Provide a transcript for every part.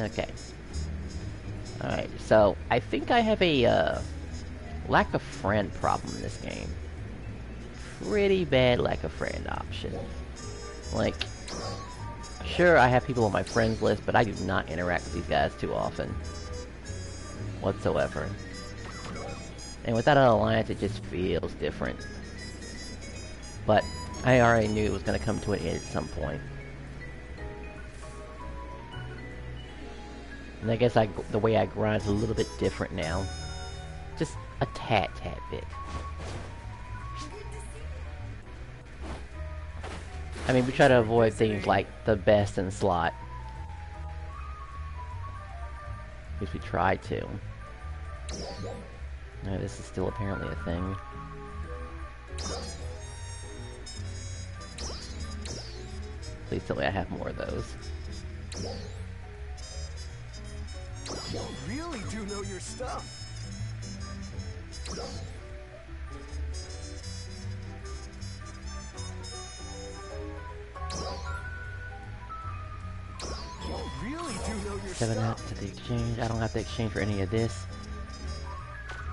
Okay. Alright, so I think I have a lack of friend problem in this game. Pretty bad lack of friend option. Like, sure, I have people on my friends list, but I do not interact with these guys too often. Whatsoever. And without an alliance, it just feels different. But I already knew it was going to come to an end at some point. And I guess the way I grind is a little bit different now. Just a tad bit. I mean, we try to avoid things like the best in slot. At least we try to. No, this is still apparently a thing. Please tell me I have more of those. You really do know your stuff. You really do know your 7 stuff. out to the exchange. I don't have to exchange for any of this.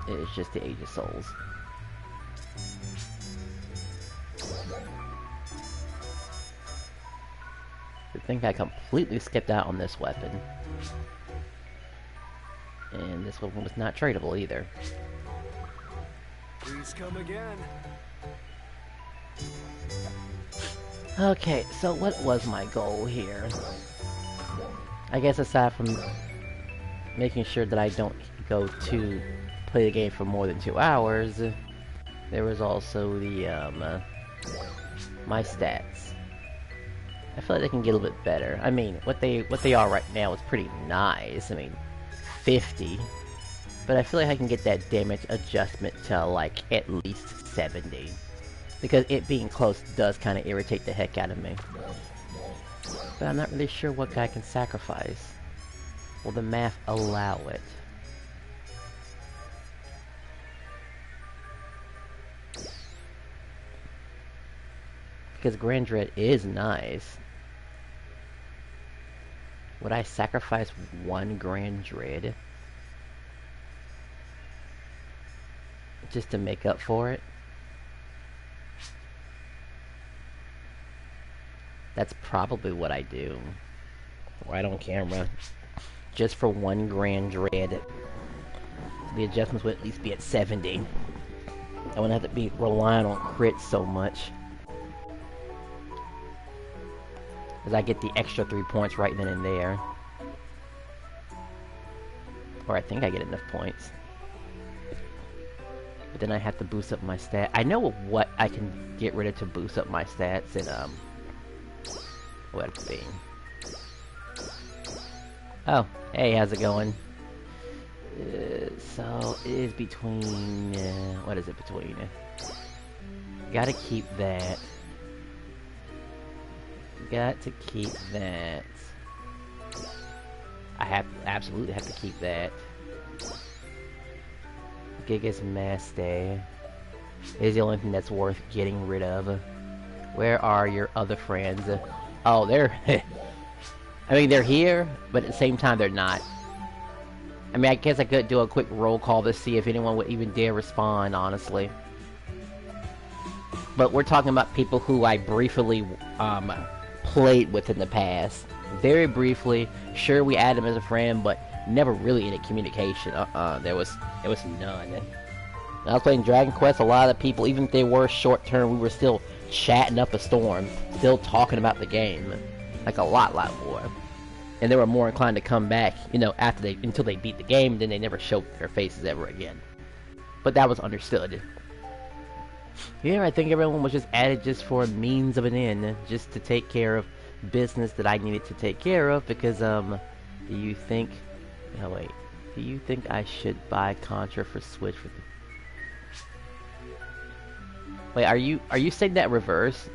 It's just the Age of Souls. I think I completely skipped out on this weapon. And this one was not tradable either. Please come again. Okay, so what was my goal here? I guess aside from making sure that I don't go to play the game for more than 2 hours, there was also the, my stats. I feel like they can get a little bit better. I mean, what they are right now is pretty nice. I mean, 50. But I feel like I can get that damage adjustment to, like, at least 70. Because it being close does kind of irritate the heck out of me. But I'm not really sure what guy can sacrifice. Will the math allow it? Because Grand Dread is nice. Would I sacrifice 1 Grand Dread? Just to make up for it? That's probably what I do. Right on camera. Just for 1 Grand Dread. The adjustments would at least be at 70. I wouldn't have to be relying on crits so much. Because I get the extra 3 points right then and there. Or I think I get enough points. But then I have to boost up my stat. I know what I can get rid of to boost up my stats and, what it be. Oh, hey, how's it going? So, it is between, what is it between? Gotta keep that. Got to keep that. I absolutely have to keep that. Gigas Master is the only thing that's worth getting rid of. Where are your other friends? Oh, they're... I mean, they're here, but at the same time, they're not. I mean, I guess I could do a quick roll call to see if anyone would even dare respond, honestly. But we're talking about people who I briefly, played with in the past. Very briefly. Sure, we added them as a friend, but never really any communication. There was none. When I was playing Dragon Quest, a lot of people, even if they were short term, we were still chatting up a storm, still talking about the game, like a lot more. And they were more inclined to come back, you know, until they beat the game, then they never showed their faces ever again. But that was understood. Yeah, I think everyone was just added just for a means of an end, just to take care of business that I needed to take care of, because, do you think... No, wait. Do you think I should buy Contra for Switch with the... Wait, are you saying that reverse?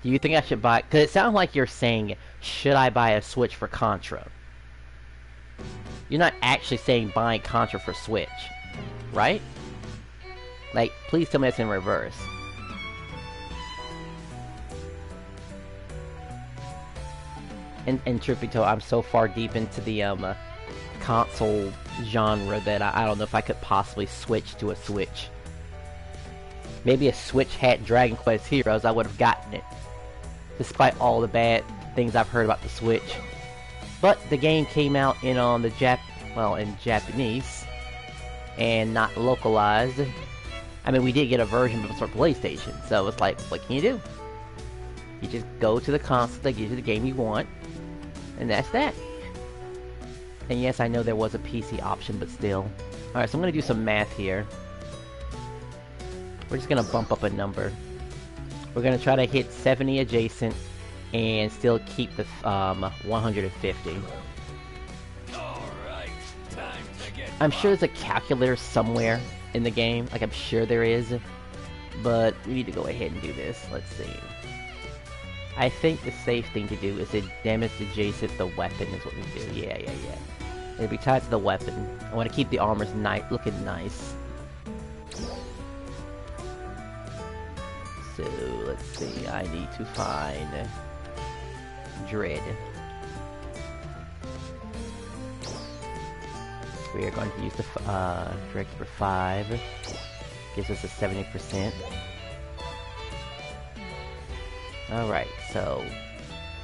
Do you think I should buy... Because it sounds like you're saying, should I buy a Switch for Contra? You're not actually saying buying Contra for Switch, right? Like, please tell me that's in reverse. And truth be told, I'm so far deep into the console genre that I don't know if I could possibly switch to a Switch. Maybe a Switch had Dragon Quest Heroes, I would have gotten it. Despite all the bad things I've heard about the Switch. But the game came out in in Japanese and not localized. I mean, we did get a version, but it's for PlayStation, so it's like, what can you do? You just go to the console that gives you the game you want, and that's that. And yes, I know there was a PC option, but still. Alright, so I'm gonna do some math here. We're just gonna bump up a number. We're gonna try to hit 70 adjacent and still keep the 150. Alright, time to get I'm sure there's a calculator somewhere in the game. Like, I'm sure there is. But we need to go ahead and do this. Let's see. I think the safe thing to do is to damage adjacent the weapon is what we do. Yeah. It'll be tied to the weapon. I want to keep the armors looking nice. So, let's see. I need to find Dread. We are going to use the Dread for 5. Gives us a 70%. Alright, so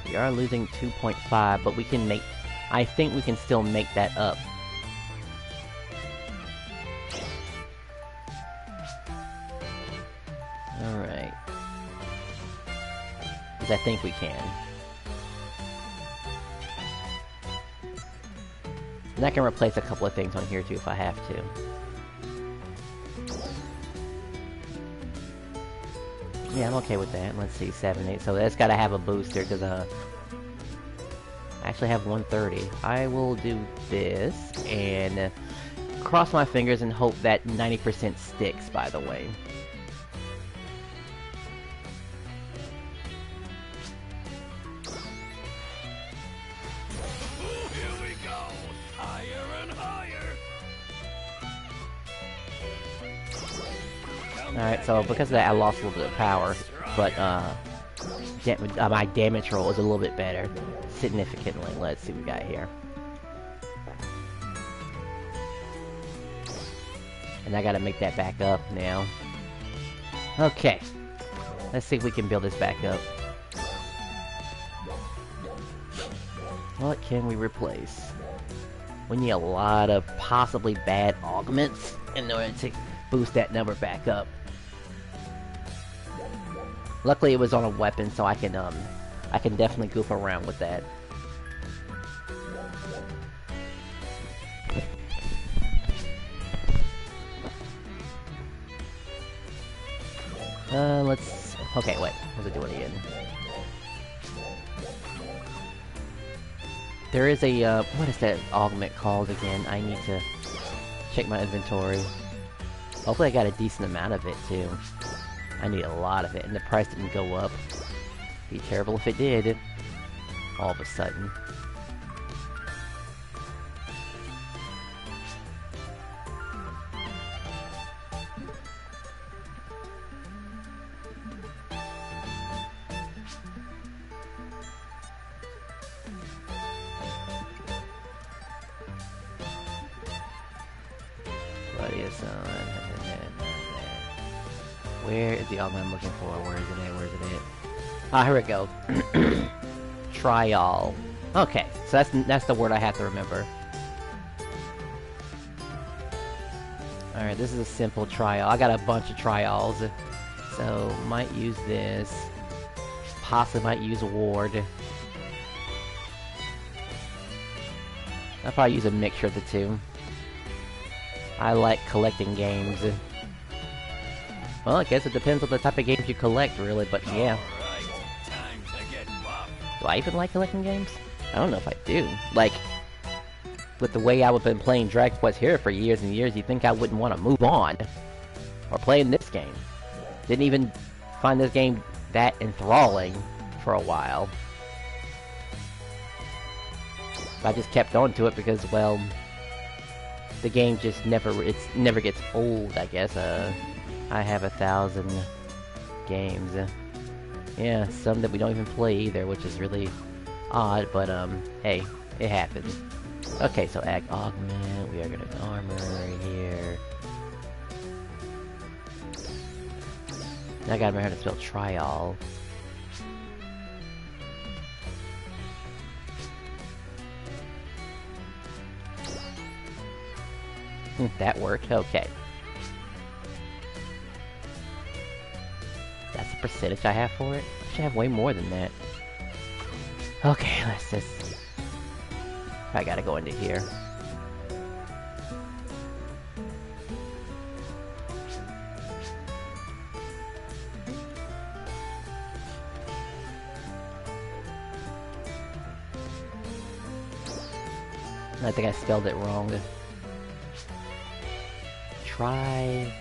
we are losing 2.5, but we can make... I think we can still make that up. Alright. Because I think we can. And I can replace a couple of things on here too if I have to. Yeah, I'm okay with that. Let's see, 7, 8. So that's gotta have a booster, because, I actually have 130. I will do this, and cross my fingers and hope that 90% sticks, by the way. Here we go! Higher and higher! Alright, so because of that, I lost a little bit of power, but, my damage roll is a little bit better. Significantly. Let's see what we got here. And I gotta make that back up now. Okay. Let's see if we can build this back up. What can we replace? We need a lot of possibly bad augments in order to boost that number back up. Luckily it was on a weapon, so I can definitely goof around with that. Let's... Okay, wait. How's it doing again? There is a, what is that augment called again? I need to check my inventory. Hopefully I got a decent amount of it, too. I need a lot of it, and the price didn't go up. Be terrible if it did. All of a sudden. What is where is the augment I'm looking for? Where is it at? Where is it at? Ah, here we go. Trial. Okay, so that's the word I have to remember. Alright, this is a simple trial. I got a bunch of trials. So, might use this. Possibly might use a ward. I'll probably use a mixture of the two. I like collecting games. Well, I guess it depends on the type of games you collect, really, but yeah. Do I even like collecting games? I don't know if I do. Like, with the way I've been playing Dragon Quest here for years and years, you'd think I wouldn't want to move on. Or playing this game. Didn't even find this game that enthralling for a while. I just kept on to it because, well, the game just never gets old, I guess. I have 1,000 games. Yeah, some that we don't even play either, which is really odd, but hey, it happens. Okay, so Ag Augment, we are gonna armor right here. Now I gotta remember how to spell trial. That worked, okay. That's the percentage I have for it? I should have way more than that. Okay, let's just... I gotta go into here. I think I spelled it wrong. Try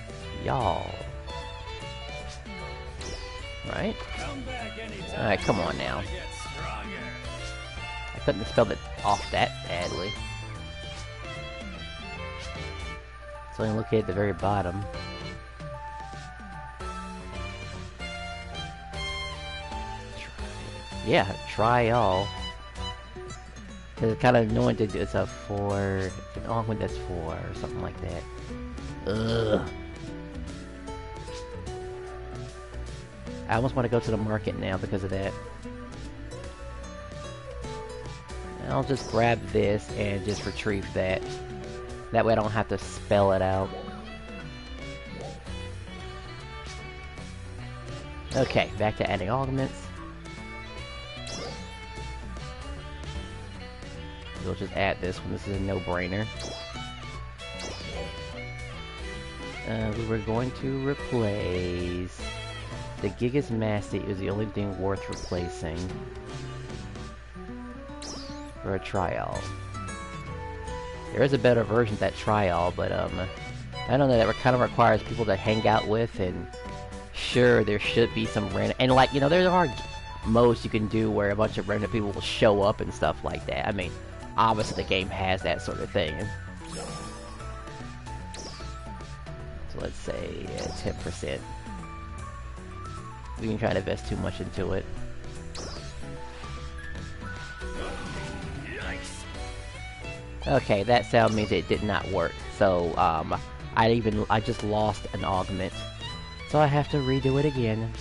y'all. Right? Alright, come on now. I couldn't have spelled it off that badly. So I'm looking at the very bottom. Yeah, try y'all. It's kind of annoying to do. It's a 4. It's an augment that's 4 or something like that. Ugh. I almost want to go to the market now because of that. I'll just grab this and just retrieve that. That way I don't have to spell it out. Okay, back to adding augments. We'll just add this one. This is a no-brainer. We were going to replace... The Gigas Masty is the only thing worth replacing for a trial. There is a better version of that trial, but I don't know, that kind of requires people to hang out with, and sure, there should be some random... And like, you know, there are modes you can do where a bunch of random people will show up and stuff like that. I mean, obviously the game has that sort of thing. So let's say 10%. We can try to invest too much into it. Okay, that sound means it did not work. So, I just lost an augment. So I have to redo it again.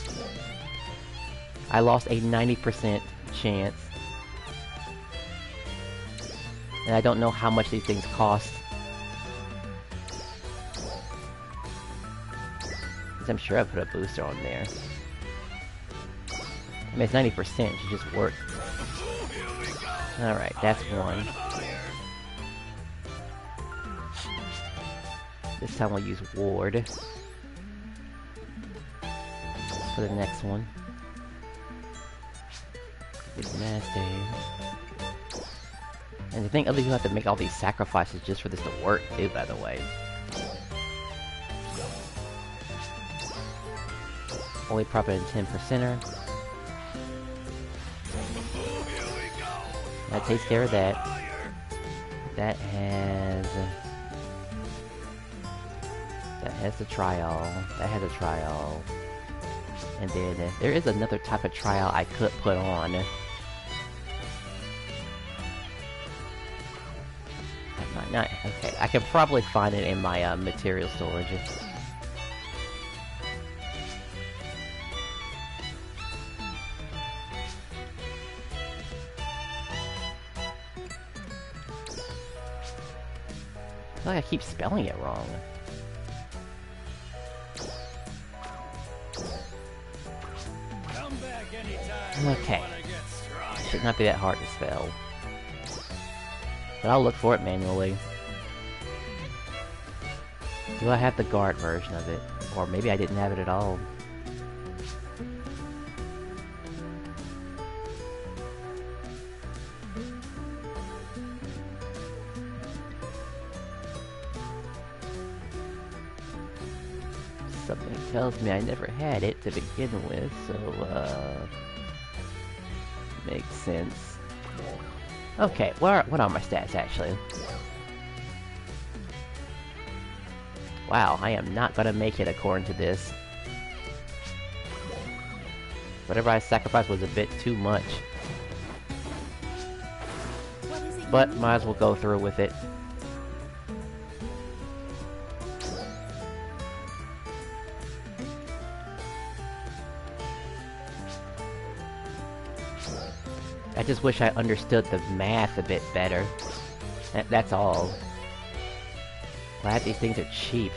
I lost a 90% chance. And I don't know how much these things cost. I'm sure I put a booster on there. I mean, it's 90%, it should just work. Alright, that's one. This time we'll use Ward. For the next one. Big Master. And I think other people have to make all these sacrifices just for this to work, too, by the way. Only profit in 10%er. That takes care of that. That has the trial. That has a trial. And then there is another type of trial I could put on. That might not. Okay, I can probably find it in my material storage. I feel like I keep spelling it wrong. Okay. Should not be that hard to spell. But I'll look for it manually. Do I have the guard version of it? Or maybe I didn't have it at all. Something tells me I never had it to begin with, so, makes sense. Okay, what are my stats, actually? Wow, I am not gonna make it according to this. Whatever I sacrificed was a bit too much. but might as well go through with it. I just wish I understood the math a bit better. That's all. Glad these things are cheap.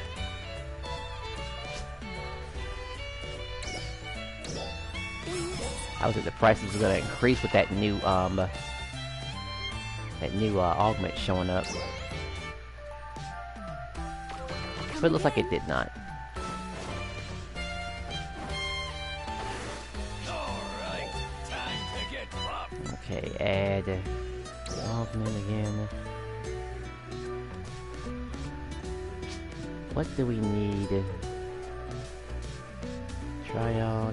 I was at the prices were gonna increase with that new augment showing up. But it looks like it did not. Alright, time to get popped. Okay, add augment again. What do we need? Trial.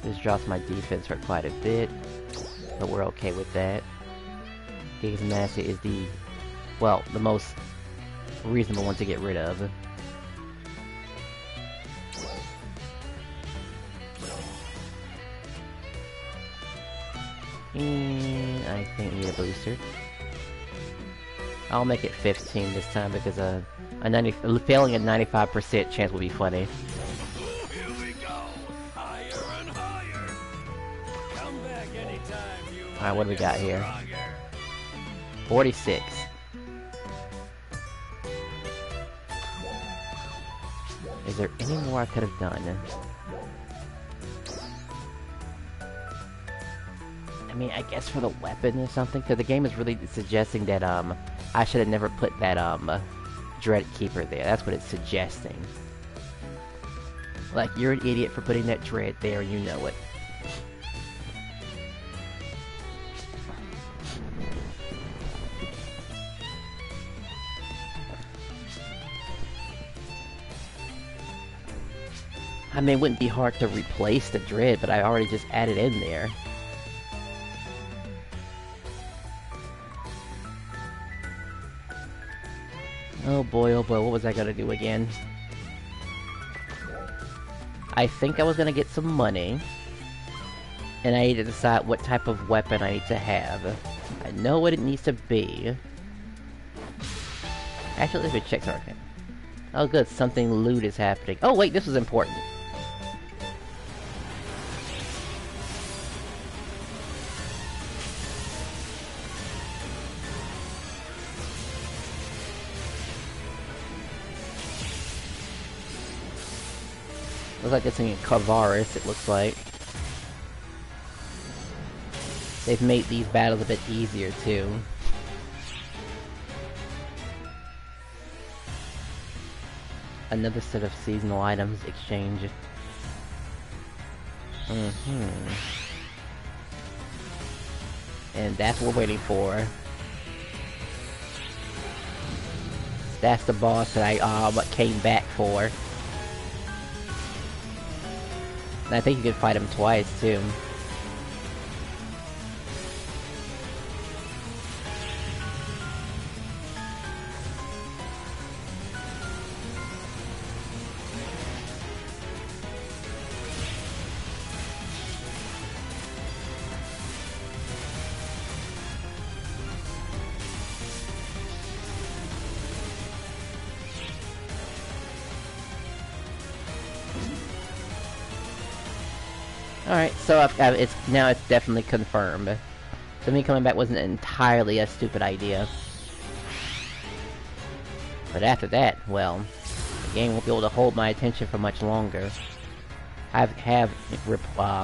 This drops my defense for quite a bit, but we're okay with that. Gaze Master is the most reasonable one to get rid of. And I think we need a booster. I'll make it 15 this time because failing a 95% chance will be funny. Here we go. Higher and higher. Come back anytime you Alright, what do we got here? stronger. 46. Is there any more I could have done? I mean, I guess for the weapon or something, because the game is really suggesting that, I should have never put that, Dread Keeper there. That's what it's suggesting. Like, you're an idiot for putting that Dread there, you know it. I mean, it wouldn't be hard to replace the Dread, but I already just added in there. Oh boy, what was I gonna do again? I think I was gonna get some money, and I need to decide what type of weapon I need to have. I know what it needs to be. Actually, let me check something. Oh good, something loot is happening. Oh wait, this was important. Looks like it's in Kavaris, it looks like. They've made these battles a bit easier, too. Another set of seasonal items exchange. And that's what we're waiting for. That's the boss that I came back for. And I think you can fight him twice, too. Alright, so it's definitely confirmed. So me coming back wasn't entirely a stupid idea. But after that, well, the game won't be able to hold my attention for much longer. I have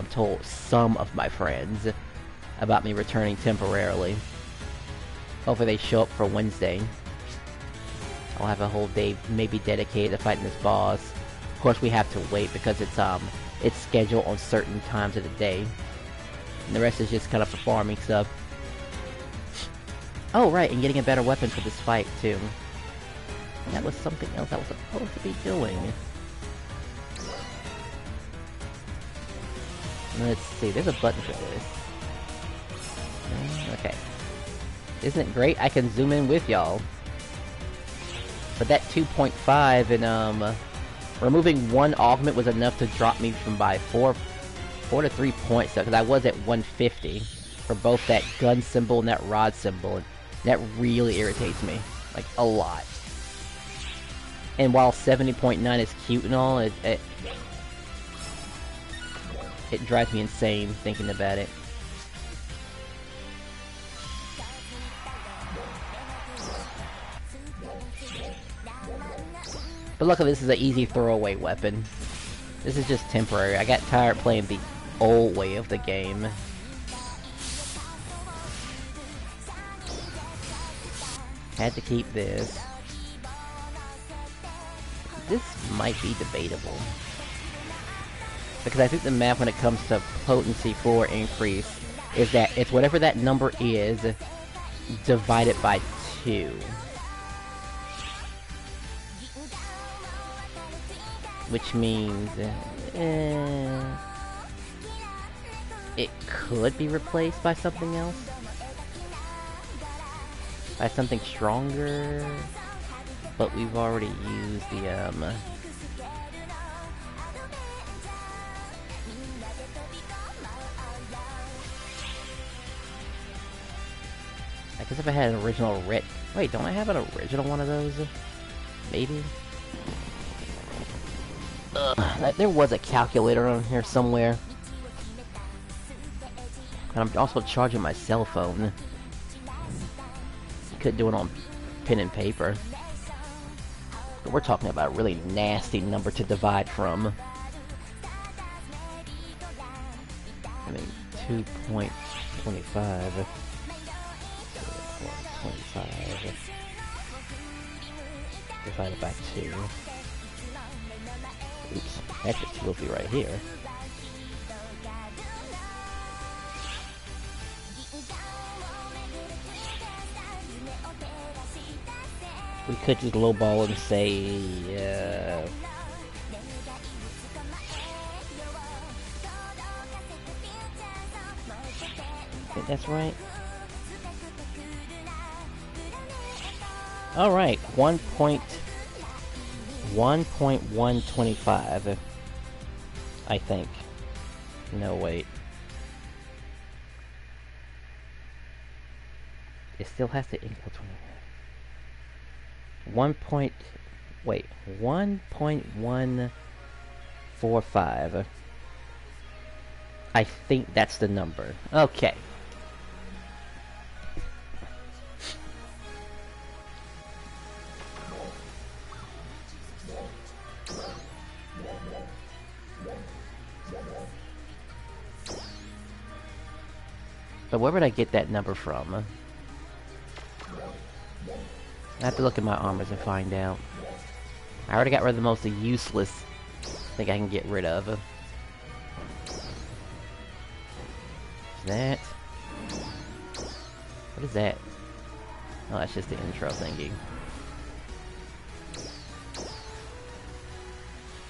told some of my friends about me returning temporarily. Hopefully they show up for Wednesday. I'll have a whole day maybe dedicated to fighting this boss. Of course we have to wait because it's scheduled on certain times of the day. And the rest is just kind of performing stuff. Oh, right, and getting a better weapon for this fight, too. That was something else I was supposed to be doing. Let's see, there's a button for this. Okay. Isn't it great? I can zoom in with y'all. But that 2.5 and, removing one augment was enough to drop me from by 4 4 to 3 points though, because I was at 150 for both that gun symbol and that rod symbol, and that really irritates me, like, a lot. And while 70.9 is cute and all, it drives me insane thinking about it. But luckily this is an easy throwaway weapon. This is just temporary. I got tired playing the old way of the game. Had to keep this. This might be debatable. Because I think the math when it comes to potency for increase is that it's whatever that number is divided by 2. Which means it could be replaced by something else. By something stronger. But we've already used the I guess if I had an original red... Wait, don't I have an original one of those? Maybe? There was a calculator on here somewhere. And I'm also charging my cell phone. Could do it on pen and paper. But we're talking about a really nasty number to divide from. I mean, 2.25. 2.25. Divided by 2. Oops, that's just filthy right here. We could just lowball and say, I think that's right. Alright, 1.125, I think. No, wait. It still has to equal 1.145. I think that's the number. Okay. But where would I get that number from? I have to look at my armors and find out. I already got rid of the most useless thing I can get rid of. That? What is that? Oh, that's just the intro thingy.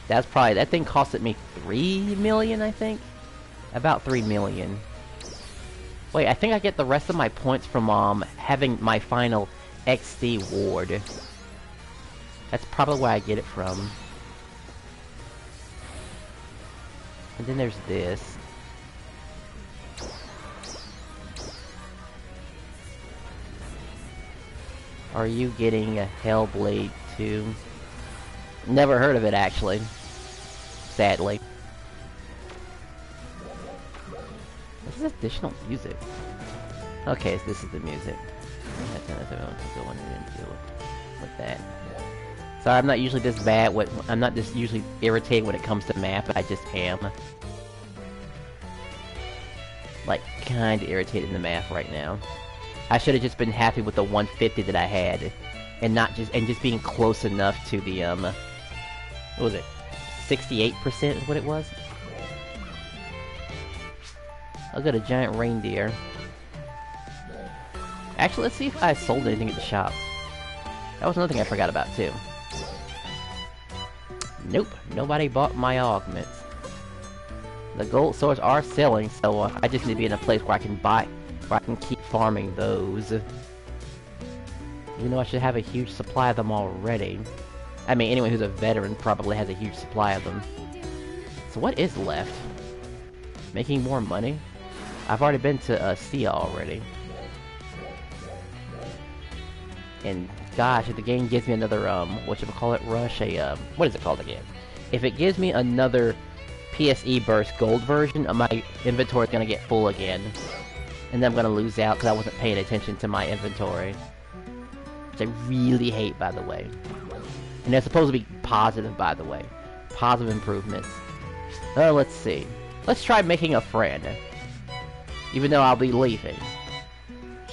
That's probably, that thing costed me 3 million, I think? About 3 million. Wait, I think I get the rest of my points from having my final XD ward. That's probably where I get it from. And then there's this. Are you getting a Hellblade too? Never heard of it, actually. Sadly. This is additional music. Okay, so this is the music. Going into with that. Sorry, I'm not usually this bad. I'm not this usually irritated when it comes to map, but I just am. Like, kinda irritated in the math right now. I should have just been happy with the 150 that I had, and just being close enough to the what was it? 68% is what it was. I got a giant reindeer. Actually, let's see if I sold anything at the shop. That was another thing I forgot about too. Nope, nobody bought my augments. The gold swords are selling, so I just need to be in a place where I can buy, where I can keep farming those. Even though I should have a huge supply of them already. I mean, anyone who's a veteran probably has a huge supply of them. So what is left? Making more money? I've already been to Sia already. And gosh, if the game gives me another whatchamacallit rush, what is it called again? If it gives me another PSE Burst Gold version, my inventory is gonna get full again. And then I'm gonna lose out because I wasn't paying attention to my inventory. Which I really hate, by the way. And they're supposed to be positive, by the way. Positive improvements. Let's see. Let's try making a friend. Even though I'll be leaving.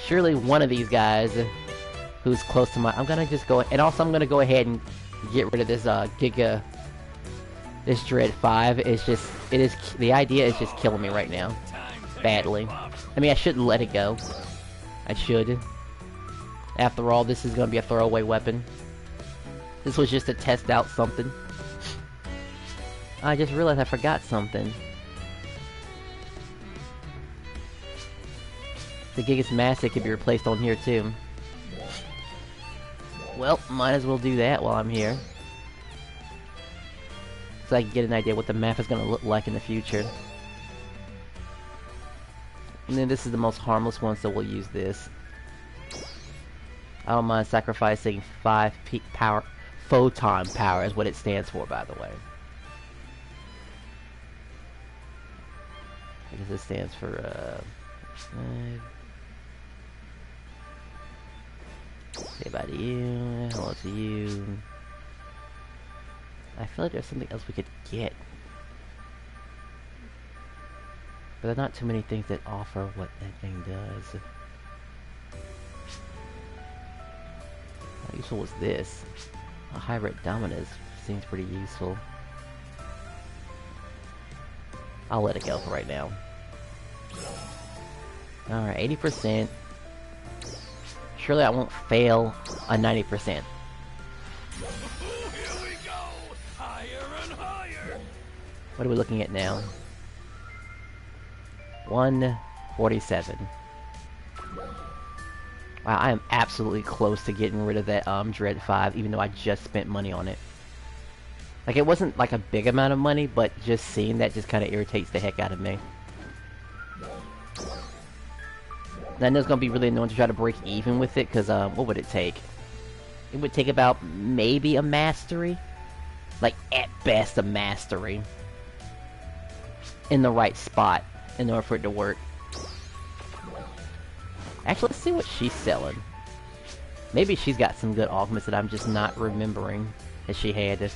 Surely one of these guys who's close to my... I'm gonna just go... And also I'm gonna go ahead and get rid of this Giga... This Dread 5. It's just... The idea is just killing me right now. Badly. I mean, I shouldn't let it go. I should. After all, this is gonna be a throwaway weapon. This was just to test out something. I just realized I forgot something. The Gigas Massive could be replaced on here too. Well, might as well do that while I'm here. So I can get an idea what the map is going to look like in the future. And then this is the most harmless one, so we'll use this. I don't mind sacrificing 5 peak power. Photon power is what it stands for, by the way. I guess it stands for, say bye to you, hello to you. I feel like there's something else we could get. But there are not too many things that offer what that thing does. How useful was this? A hybrid dominus seems pretty useful. I'll let it go for right now. Alright, 80%. Surely I won't fail a 90%. Here we go! Higher and higher! What are we looking at now? 147. Wow, I am absolutely close to getting rid of that Dread 5, even though I just spent money on it. Like, it wasn't like a big amount of money, but just seeing that just kind of irritates the heck out of me. And I know it's going to be really annoying to try to break even with it, because what would it take? It would take about maybe a mastery? Like, at best, a mastery. In the right spot, in order for it to work. Actually, let's see what she's selling. Maybe she's got some good augments that I'm just not remembering that she had.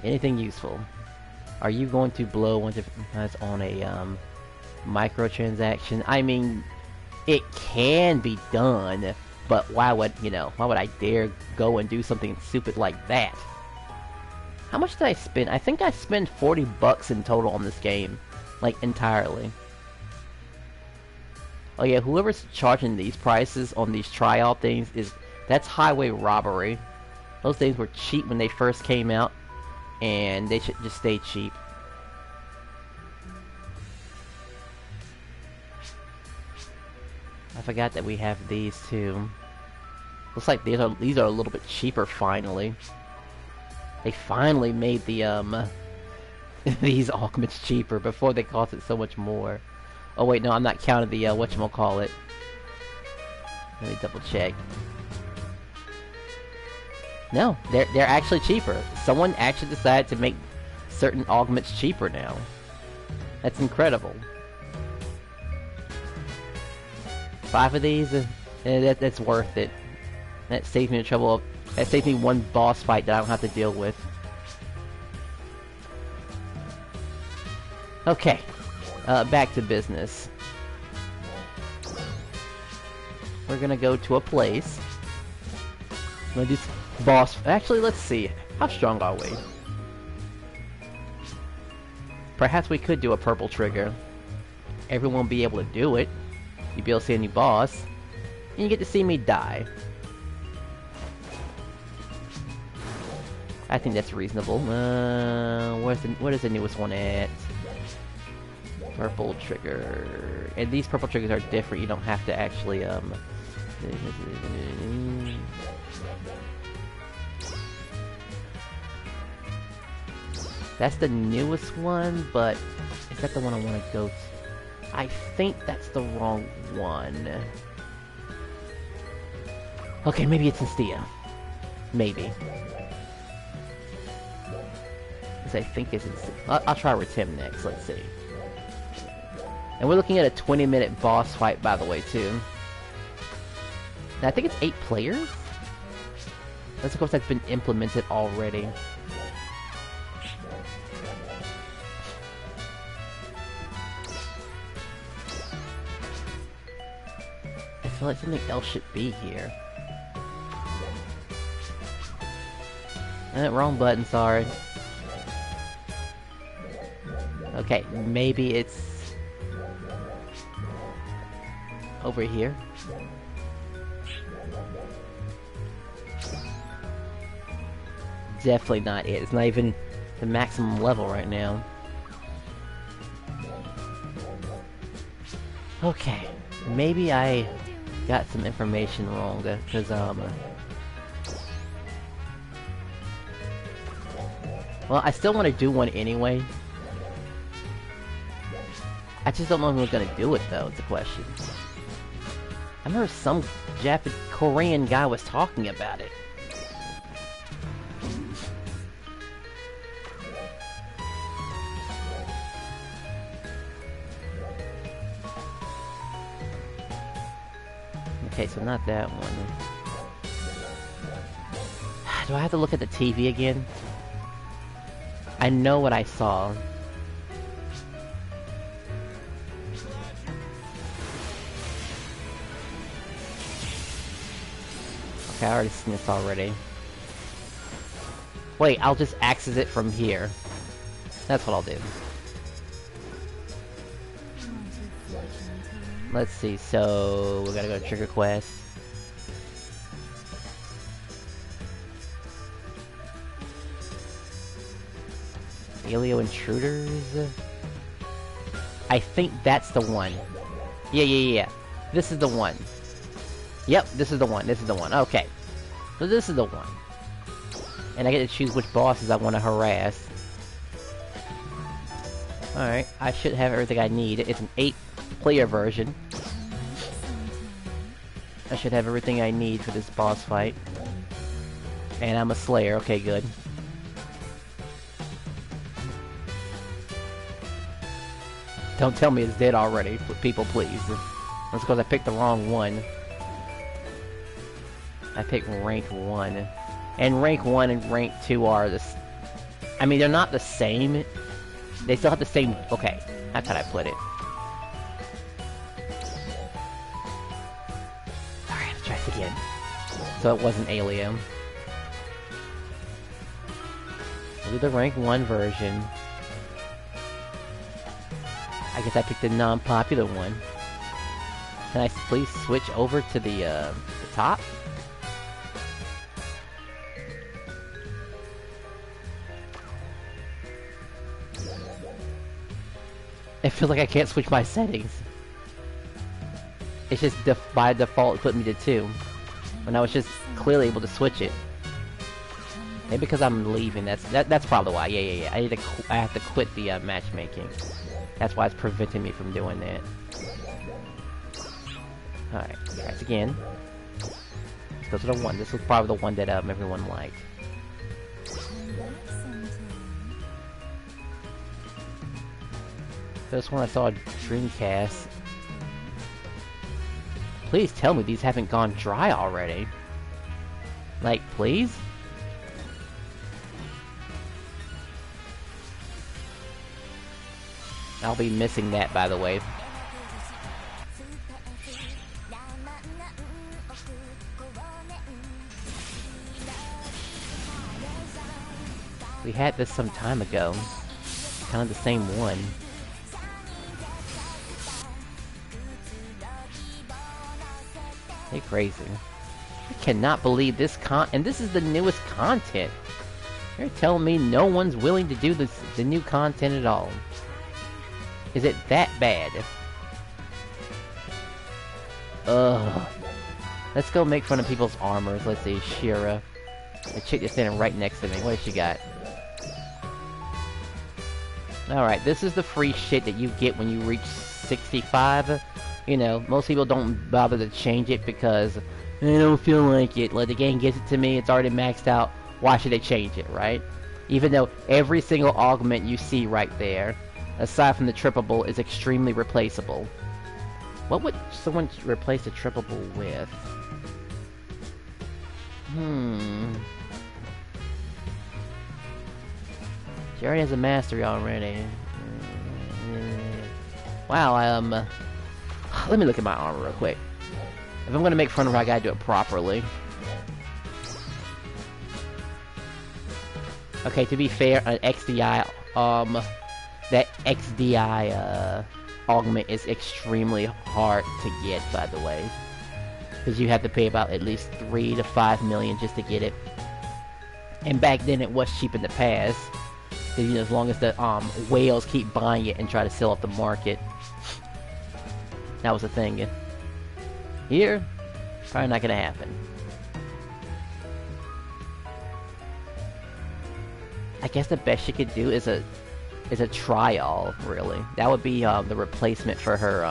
Anything useful? Are you going to blow once it's on a microtransaction? I mean, it can be done, but why would I dare go and do something stupid like that? How much did I spend? I think I spent 40 bucks in total on this game, like entirely. Oh yeah, whoever's charging these prices on these tryout things that's highway robbery. Those things were cheap when they first came out, and they should just stay cheap. I forgot that we have these too. Looks like these are a little bit cheaper finally. They finally made the these augments cheaper. Before they cost it so much more. Oh wait, no, I'm not counting the whatchamacallit. Let me double check. No, they're actually cheaper. Someone actually decided to make certain augments cheaper now. That's incredible. 5 of these, that's worth it. That saves me the trouble of... That saves me one boss fight that I don't have to deal with. Okay. Back to business. We're gonna go to a place. I'm gonna do some boss... Actually, let's see. How strong are we? Perhaps we could do a purple trigger. Everyone will be able to do it. You'll be able to see a new boss. And you get to see me die. I think that's reasonable. What is the newest one at? Purple trigger. And these purple triggers are different. You don't have to actually, That's the newest one, but is that the one I want to go to? I think that's the wrong one. Okay, maybe it's in Stia. Maybe. Because I think it's in Stia. I'll try with Tim next, let's see. And we're looking at a 20-minute boss fight, by the way, too. And I think it's 8 players? That's, of course, that's been implemented already. I feel like something else should be here. Wrong button, sorry. Okay, maybe it's over here. Definitely not it. It's not even the maximum level right now. Okay, maybe I got some information wrong, because, well, I still want to do one anyway. I just don't know if I'm gonna do it, though, it's a question. I remember some Japanese, Korean guy was talking about it. Okay, so not that one. Do I have to look at the TV again? I know what I saw. Okay, I already seen this already. Wait, I'll just access it from here. That's what I'll do. Let's see, so we gotta go to Trigger Quest. Alien Intruders? I think that's the one. Yeah. This is the one. Yep, this is the one. This is the one. Okay. So this is the one. And I get to choose which bosses I want to harass. Alright, I should have everything I need. It's an 8-player version. I should have everything I need for this boss fight. And I'm a Slayer. Okay, good. Don't tell me it's dead already, people, please. That's because I picked the wrong one. I picked rank 1. And rank 1 and rank 2 are the... I mean, they're not the same. They still have the same... Okay, how can I put it? Alright, let's try this again. So it wasn't Alien. We'll do the rank 1 version. I guess I picked the non-popular one. Can I please switch over to the top? I feel like I can't switch my settings. It's just by default put me to 2. When I was just clearly able to switch it. Maybe because I'm leaving. That's probably why. Yeah. I have to quit the matchmaking. That's why it's preventing me from doing that. Alright, try this again. Let's go to the one. This was probably the one that everyone liked. This one I saw a Dreamcast. Please tell me these haven't gone dry already. Like, please? I'll be missing that, by the way. We had this some time ago. Kind of the same one. They're crazy. I cannot believe this and this is the newest content. You're telling me no one's willing to do the new content at all. Is it that bad? Ugh. Let's go make fun of people's armors. Let's see, Shira. The chick that's standing right next to me. What has she got? Alright, this is the free shit that you get when you reach 65. You know, most people don't bother to change it because they don't feel like it. Like, the game gives it to me, it's already maxed out. Why should they change it, right? Even though every single augment you see right there, aside from the trippable, is extremely replaceable. What would someone replace the trippable with? She already has a mastery already. Wow, let me look at my armor real quick. If I'm gonna make fun of her, I gotta do it properly. Okay, to be fair, an XDI, that XDI, augment is extremely hard to get, by the way. Because you have to pay about at least 3 to 5 million just to get it. And back then it was cheap in the past. You know, as long as the whales keep buying it and try to sell off the market. That was the thing. Here, probably not gonna happen. I guess the best she could do is a trial, really. That would be the replacement for her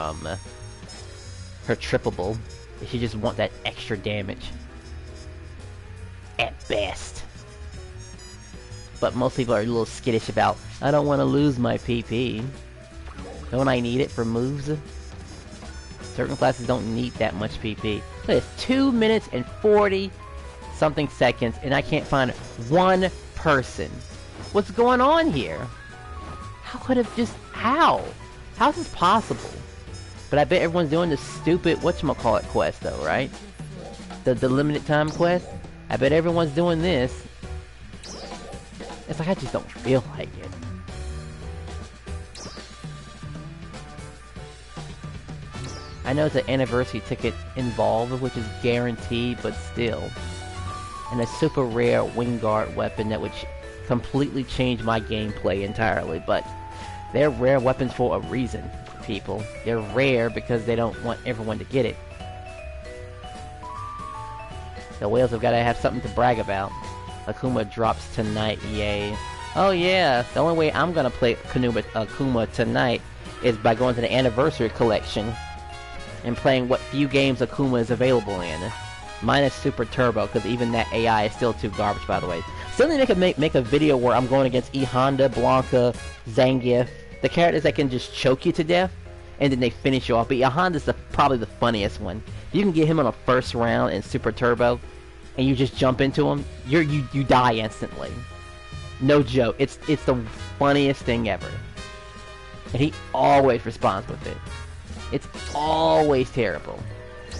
her trippable. If she just want that extra damage. At best. But most people are a little skittish about, I don't want to lose my PP. Don't I need it for moves? Certain classes don't need that much PP. Look, it's 2 minutes and 40 something seconds, and I can't find one person. What's going on here? How could it just... How? How's this possible? But I bet everyone's doing the stupid whatchamacallit quest, though, right? The limited time quest? I bet everyone's doing this. It's like, I just don't feel like it. I know there's an anniversary ticket involved, which is guaranteed, but still. And a super rare Wingguard weapon that would completely change my gameplay entirely, but they're rare weapons for a reason, people. They're rare because they don't want everyone to get it. The whales have got to have something to brag about. Akuma drops tonight, yay. Oh yeah, the only way I'm gonna play Akuma tonight is by going to the anniversary collection and playing what few games Akuma is available in. Minus Super Turbo, because even that AI is still too garbage, by the way. Still need to make a video where I'm going against E Honda, Blanca, Zangief, the characters that can just choke you to death, and then they finish you off. But E Honda's probably the funniest one. You can get him on a first round in Super Turbo, and you just jump into him, you die instantly. No joke. It's the funniest thing ever. And he always responds with it. It's always terrible.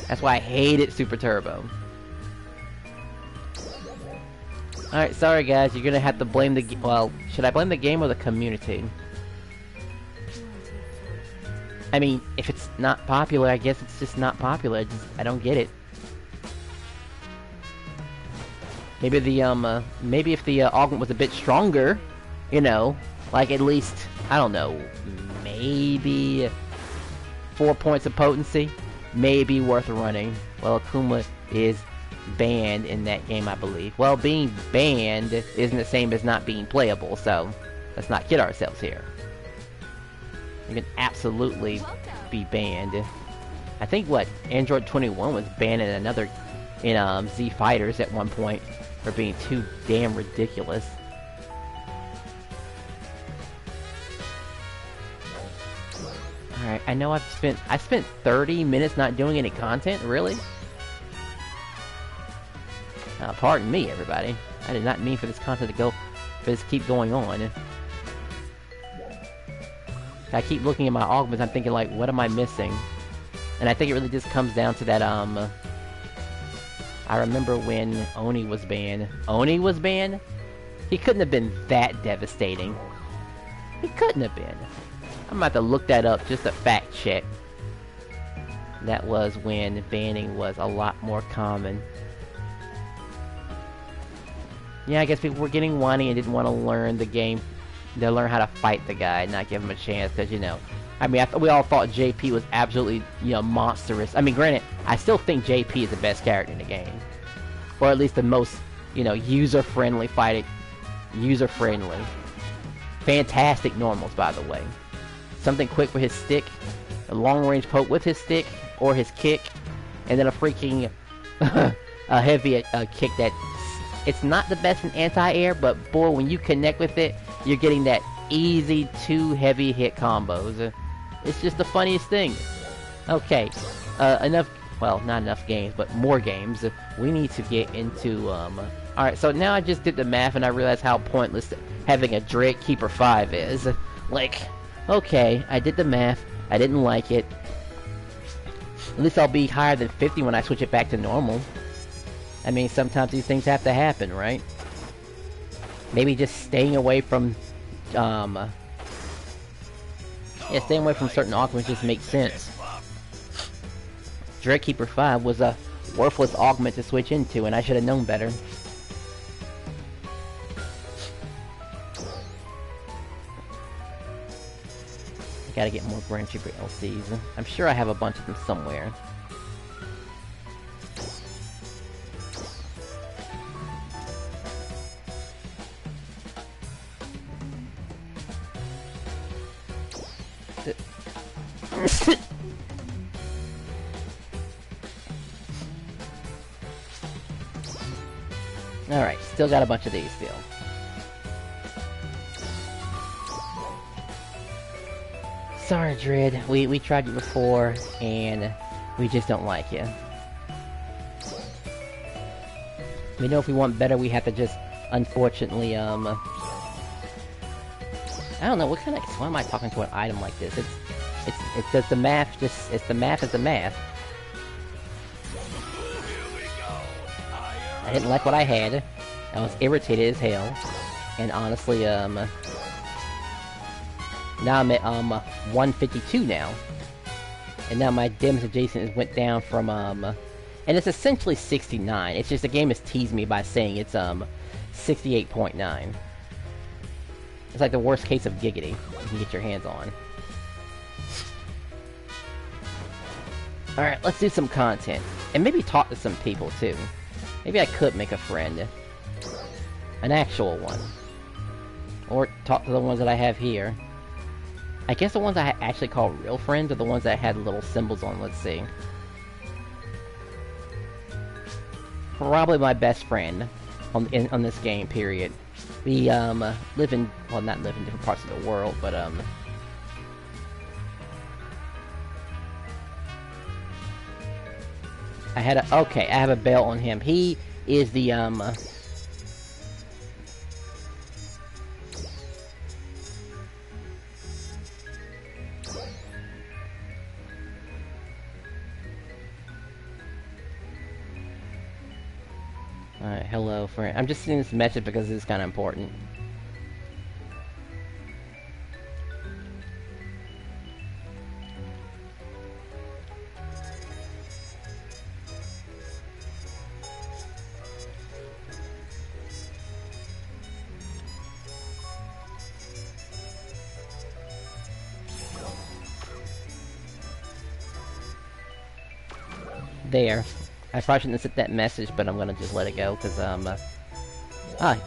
That's why I hated Super Turbo. Alright, sorry guys, you're gonna have to blame the well, should I blame the game or the community? I mean, if it's not popular, I guess it's just not popular. I don't get it. Maybe the, maybe if the augment was a bit stronger, you know, like at least, I don't know, maybe 4 points of potency, may be worth running. Well, Akuma is banned in that game, I believe. Well, being banned isn't the same as not being playable, so let's not kid ourselves here. You can absolutely be banned. I think, what, Android 21 was banned in another, in Z Fighters at one point for being too damn ridiculous. Alright, I know I spent 30 minutes not doing any content, really? Pardon me, everybody. I did not mean for this content to keep going on. I keep looking at my augments, I'm thinking like, what am I missing? And I think it really just comes down to that, I remember when Oni was banned. Oni was banned? He couldn't have been that devastating. He couldn't have been. I'm about to look that up just to fact check. That was when banning was a lot more common. Yeah, I guess people were getting whiny and didn't want to learn the game. They learn how to fight the guy, not give him a chance, because, you know, I mean, we all thought JP was absolutely, you know, monstrous. I mean, granted, I still think JP is the best character in the game. Or at least the most, you know, user-friendly fighting. User-friendly. Fantastic normals, by the way. Something quick with his stick, a long-range poke with his stick, or his kick, and then a freaking a heavy kick that... It's not the best in anti-air, but boy, when you connect with it, you're getting that easy 2 heavy hit combos. It's just the funniest thing. Okay, enough... Well, not enough games, but more games. We need to get into, Alright, so now I just did the math and I realized how pointless having a Dread Keeper 5 is. Like, okay, I did the math, I didn't like it. At least I'll be higher than 50 when I switch it back to normal. I mean, sometimes these things have to happen, right? Maybe just staying away from, yeah, staying away from certain augments just makes sense. Dread Keeper 5 was a worthless augment to switch into, and I should have known better. I gotta get more Grand Trooper LCs. I'm sure I have a bunch of them somewhere. Alright, still got a bunch of these still. Sorry, Dread. We tried you before, and we just don't like you. We know if we want better, we have to just, unfortunately, I don't know, what kind of... Why am I talking to an item like this? It's does the math just... It's the math is the math. I didn't like what I had. I was irritated as hell. And honestly, now I'm at, 152 now. And now my damage adjacent went down from, and it's essentially 69. It's just the game has teased me by saying it's, 68.9. It's like the worst case of Giggity you can get your hands on. Alright, let's do some content. And maybe talk to some people, too. Maybe I could make a friend. An actual one. Or talk to the ones that I have here. I guess the ones I actually call real friends are the ones that had little symbols on. Let's see. Probably my best friend on this game, period. We, live in... Well, not live in different parts of the world, but, I had a... Okay, I have a belt on him. He is the, Alright, hello, friend. I'm just seeing this message because it's kind of important. There. I probably shouldn't have sent that message, but I'm gonna just let it go, because,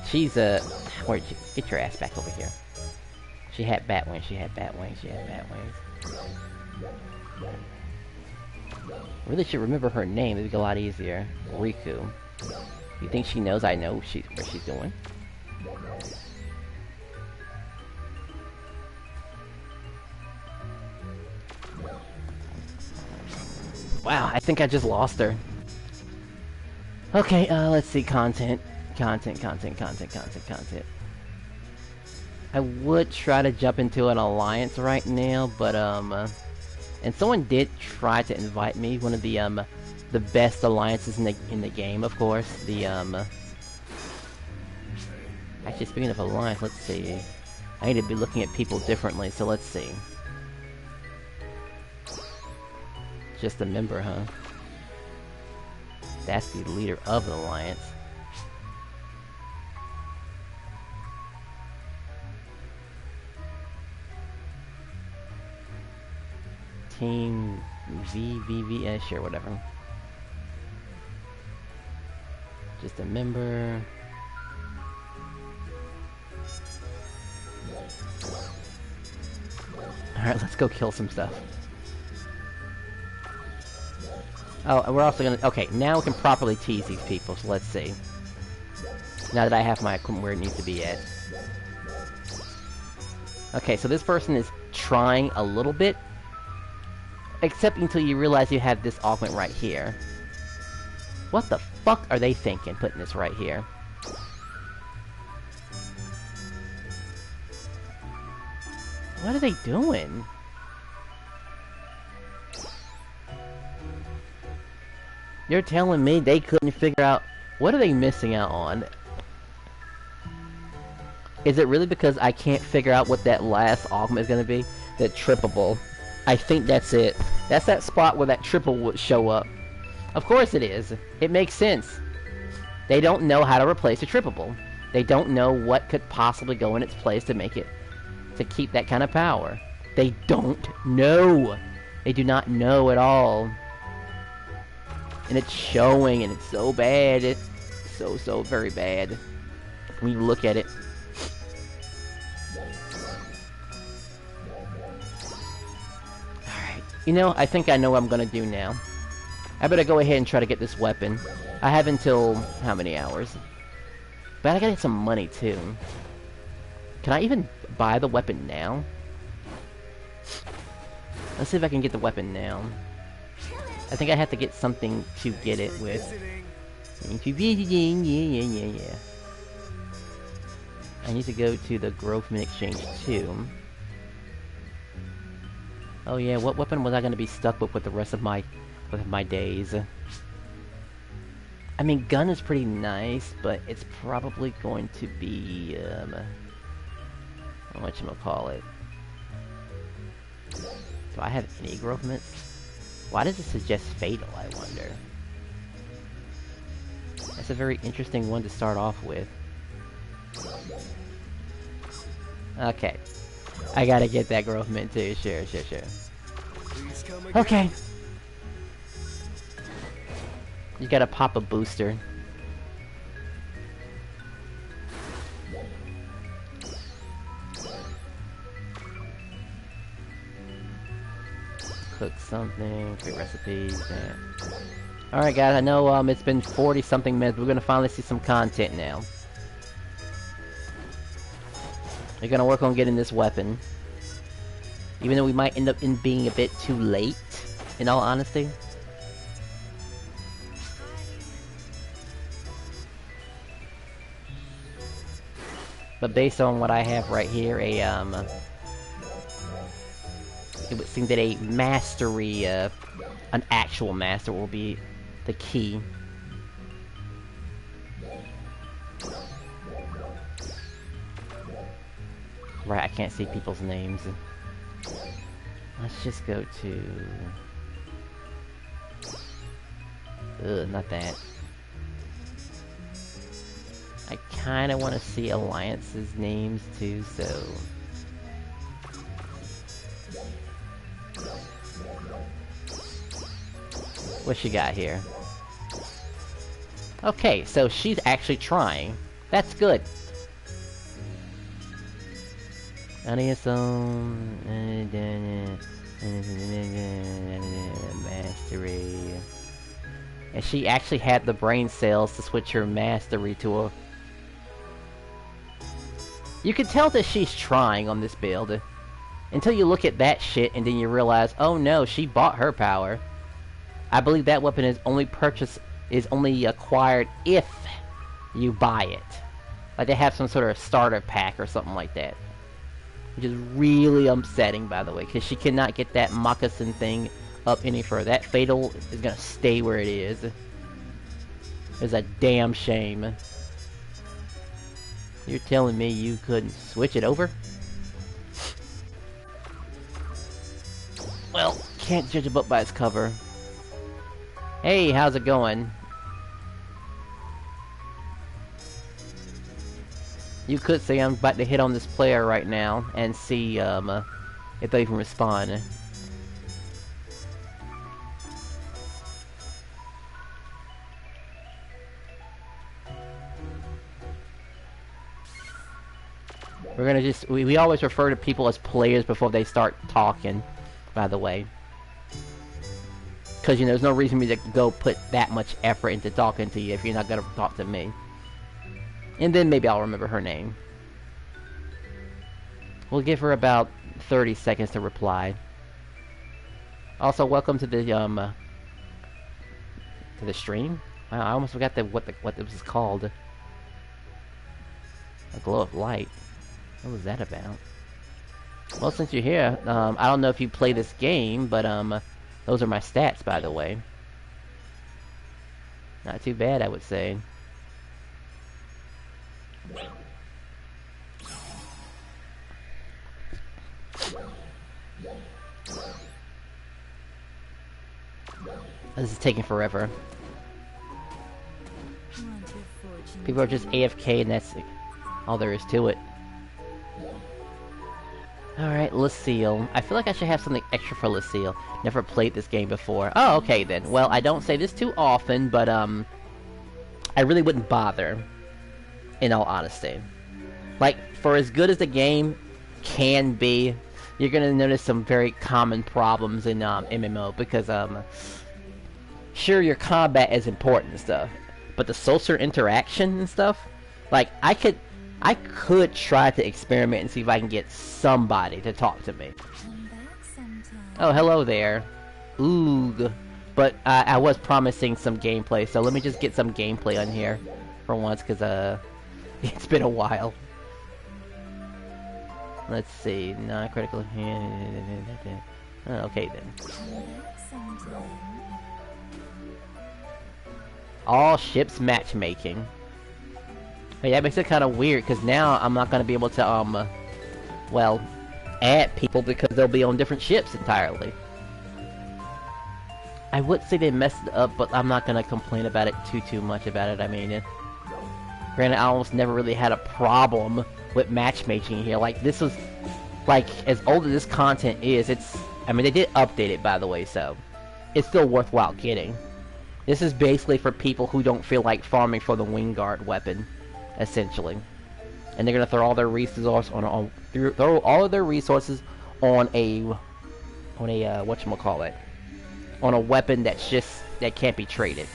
she's, where'd you... Get your ass back over here. She had bat wings, she had bat wings, she had bat wings. Really should remember her name, it'd be a lot easier. Riku. You think she knows I know what she's doing? Wow, I think I just lost her. Okay, let's see, content. Content. I would try to jump into an alliance right now, but, and someone did try to invite me, one of the best alliances in the game, of course, actually, speaking of alliance, let's see. I need to be looking at people differently, so let's see. Just a member, huh? That's the leader of the alliance. Team VVV, sure, whatever. Just a member. Alright, let's go kill some stuff. Oh, and we're also gonna... Okay, now we can properly tease these people, so let's see. Now that I have my equipment where it needs to be at. Okay, so this person is trying a little bit. Except until you realize you have this augment right here. What the fuck are they thinking, putting this right here? What are they doing? You're telling me they couldn't figure out... What are they missing out on? Is it really because I can't figure out what that last augment is going to be? That trippable. I think that's it. That's that spot where that triple would show up. Of course it is. It makes sense. They don't know how to replace a trippable. They don't know what could possibly go in its place to make it... to keep that kind of power. They don't know. They do not know at all. And it's showing, and it's so bad. It's so very bad. When you look at it. Alright. You know, I think I know what I'm gonna do now. I better go ahead and try to get this weapon. I have until... how many hours? But I gotta get some money, too. Can I even buy the weapon now? Let's see if I can get the weapon now. I think I have to get something to get it with. Yeah. I need to go to the Groveman Exchange too. Oh yeah, what weapon was I going to be stuck with the rest of my days? I mean, gun is pretty nice, but it's probably going to be whatchamacallit. Do I have any Grovements? Why does it suggest Fatal, I wonder? That's a very interesting one to start off with. Okay. I gotta get that Grovement too, sure. Okay. You gotta pop a booster. Cook something, create recipes, yeah. Alright guys, I know it's been 40 something minutes, we're gonna finally see some content now. We're gonna work on getting this weapon. Even though we might end up being a bit too late, in all honesty. But based on what I have right here, it would seem that a mastery, an actual master will be the key. Right, I can't see people's names. Let's just go to... Ugh, not that. I kinda wanna see Alliance's names too, so... What she got here? Okay, so she's actually trying. That's good. Mastery. And she actually had the brain cells to switch her mastery to a... You can tell that she's trying on this build. Until you look at that shit and then you realize, oh no, she bought her power. I believe that weapon is only acquired if you buy it. Like they have some sort of starter pack or something like that. Which is really upsetting, by the way, because she cannot get that moccasin thing up any further. That Fatal is gonna stay where it is. It's a damn shame. You're telling me you couldn't switch it over? Well, can't judge a book by its cover. Hey, how's it going? You could say I'm about to hit on this player right now and see if they even respond. We're gonna just... We always refer to people as players before they start talking, by the way. Because, you know, there's no reason for me to go put that much effort into talking to you if you're not gonna talk to me. And then maybe I'll remember her name. We'll give her about 30 seconds to reply. Also, welcome to the stream. Wow, I almost forgot what it was called. A glow of light. What was that about? Well, since you're here, I don't know if you play this game, but those are my stats, by the way. Not too bad, I would say. This is taking forever. People are just AFK and that's all there is to it. Alright, Lucille. I feel like I should have something extra for Lucille. Never played this game before. Oh, okay then. Well, I don't say this too often, but I really wouldn't bother. In all honesty. Like, for as good as the game can be, you're gonna notice some very common problems in MMO, because sure, your combat is important and stuff, but the social interaction and stuff, like, I could try to experiment and see if I can get somebody to talk to me. Oh, hello there. Ooh, but I was promising some gameplay, so let me just get some gameplay on here for once, because it's been a while. Let's see, non-critical. Okay then. All ships matchmaking. Hey, that makes it kind of weird, because now I'm not going to be able to, well, add people because they'll be on different ships entirely. I would say they messed it up, but I'm not going to complain about it too much about it. I mean, granted, I almost never really had a problem with matchmaking here. Like, this was, like, as old as this content is, I mean, they did update it, by the way, so it's still worthwhile getting. This is basically for people who don't feel like farming for the Wingguard weapon, essentially. And they're gonna throw all their resources throw all of their resources on a whatchamacallit, on a weapon that can't be traded.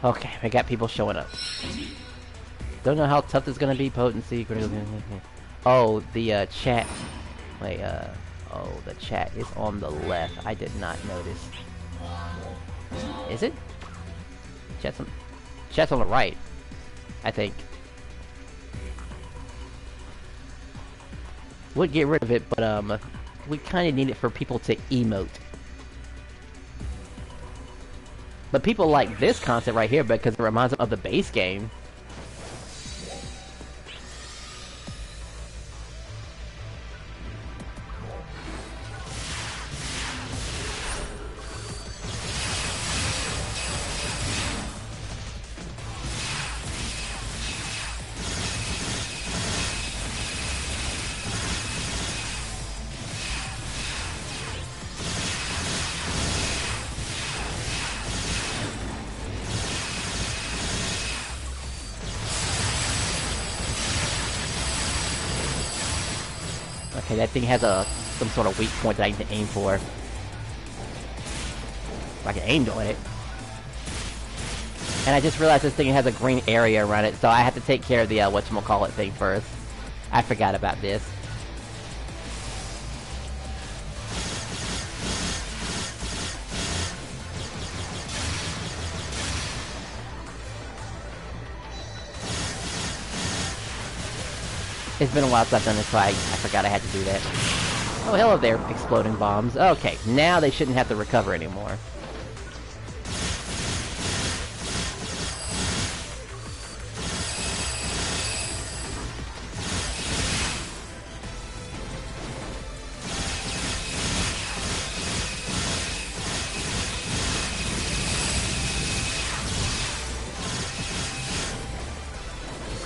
Okay, I got people showing up. Don't know how tough this is gonna be. Potency. Oh, the chat. Wait, oh, the chat is on the left. I did not notice. Is it? Chat's on the right, I think. Would get rid of it, but we kind of need it for people to emote. But people like this concept right here because it reminds them of the base game. Okay, that thing has some sort of weak point that I need to aim for. If I can aim on it. And I just realized this thing has a green area around it, so I have to take care of the whatchamacallit thing first. I forgot about this. It's been a while since I've done this, so I forgot I had to do that. Oh, hello there, exploding bombs. Okay, now they shouldn't have to recover anymore.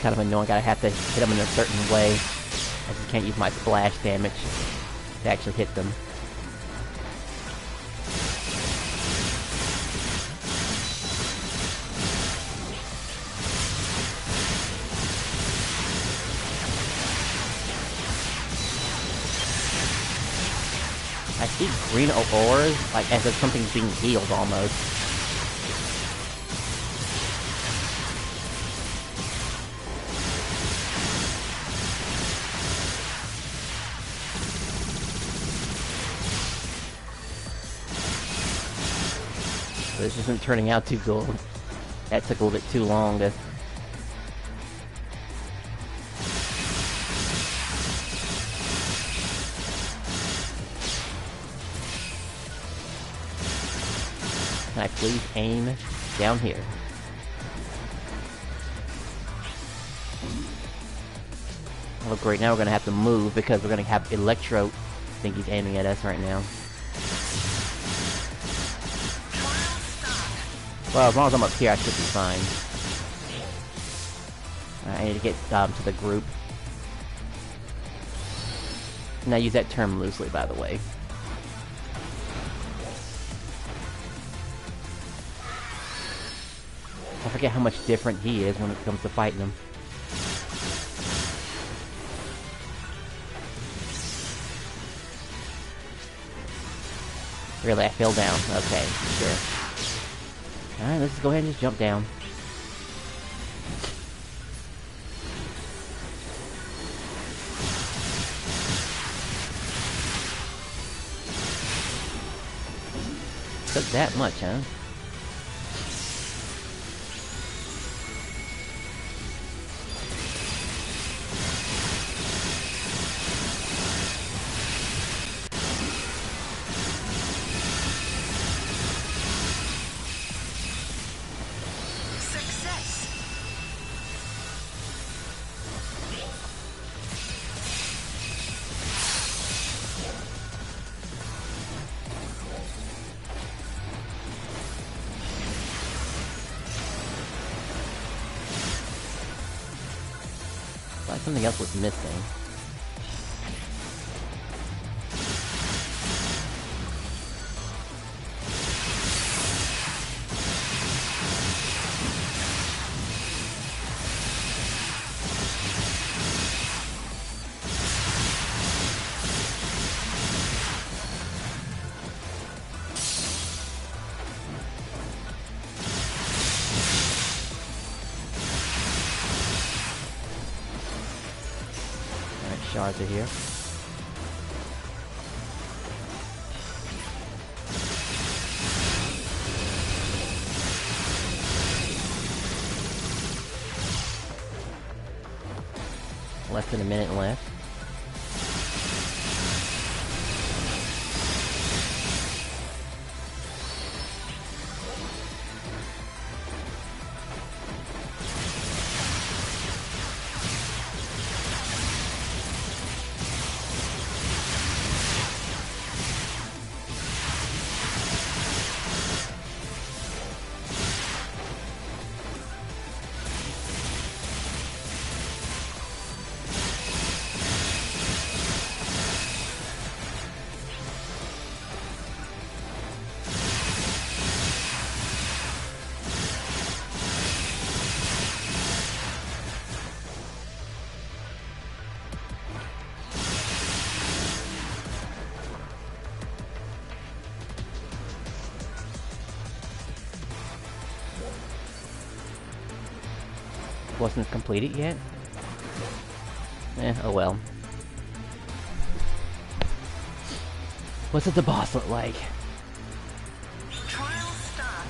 Kind of annoying. I have to hit them in a certain way. I just can't use my splash damage. to actually hit them. I see green auras, like as if something's being healed almost. This isn't turning out too good. That took a little bit too long to... Can I please aim down here? Oh great, now we're gonna have to move because we're gonna have Electro thingies aiming at us right now. Well, as long as I'm up here, I should be fine. I need to get to the group. And I use that term loosely, by the way. I forget how much different he is when it comes to fighting him. Really, I fell down. Okay, sure. Alright, let's just go ahead and just jump down. Took that much, huh? Like something else was missing. Shards are here. Less than a minute left. Wasn't completed yet? Oh well. What's the boss look like? Trial start.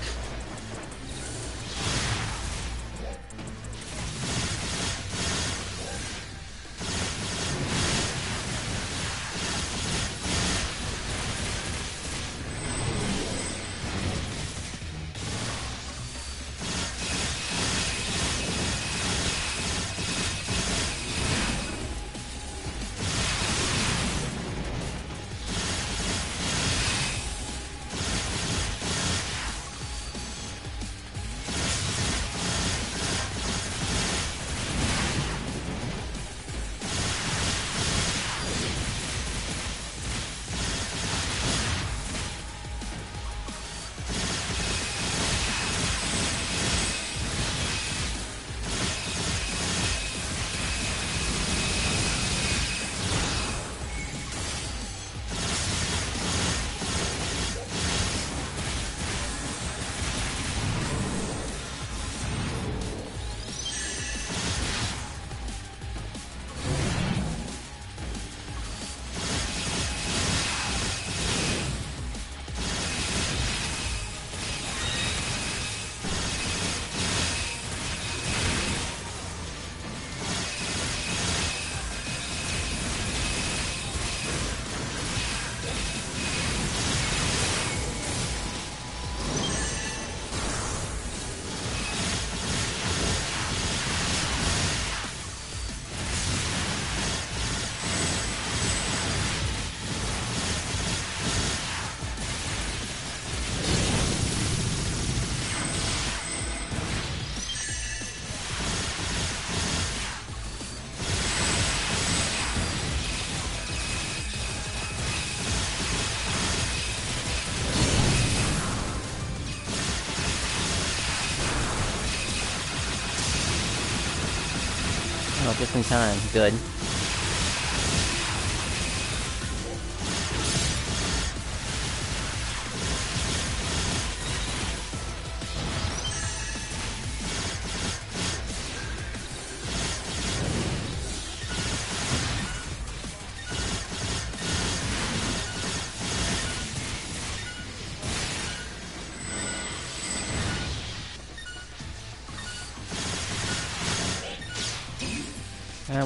Oh, just in time. Good.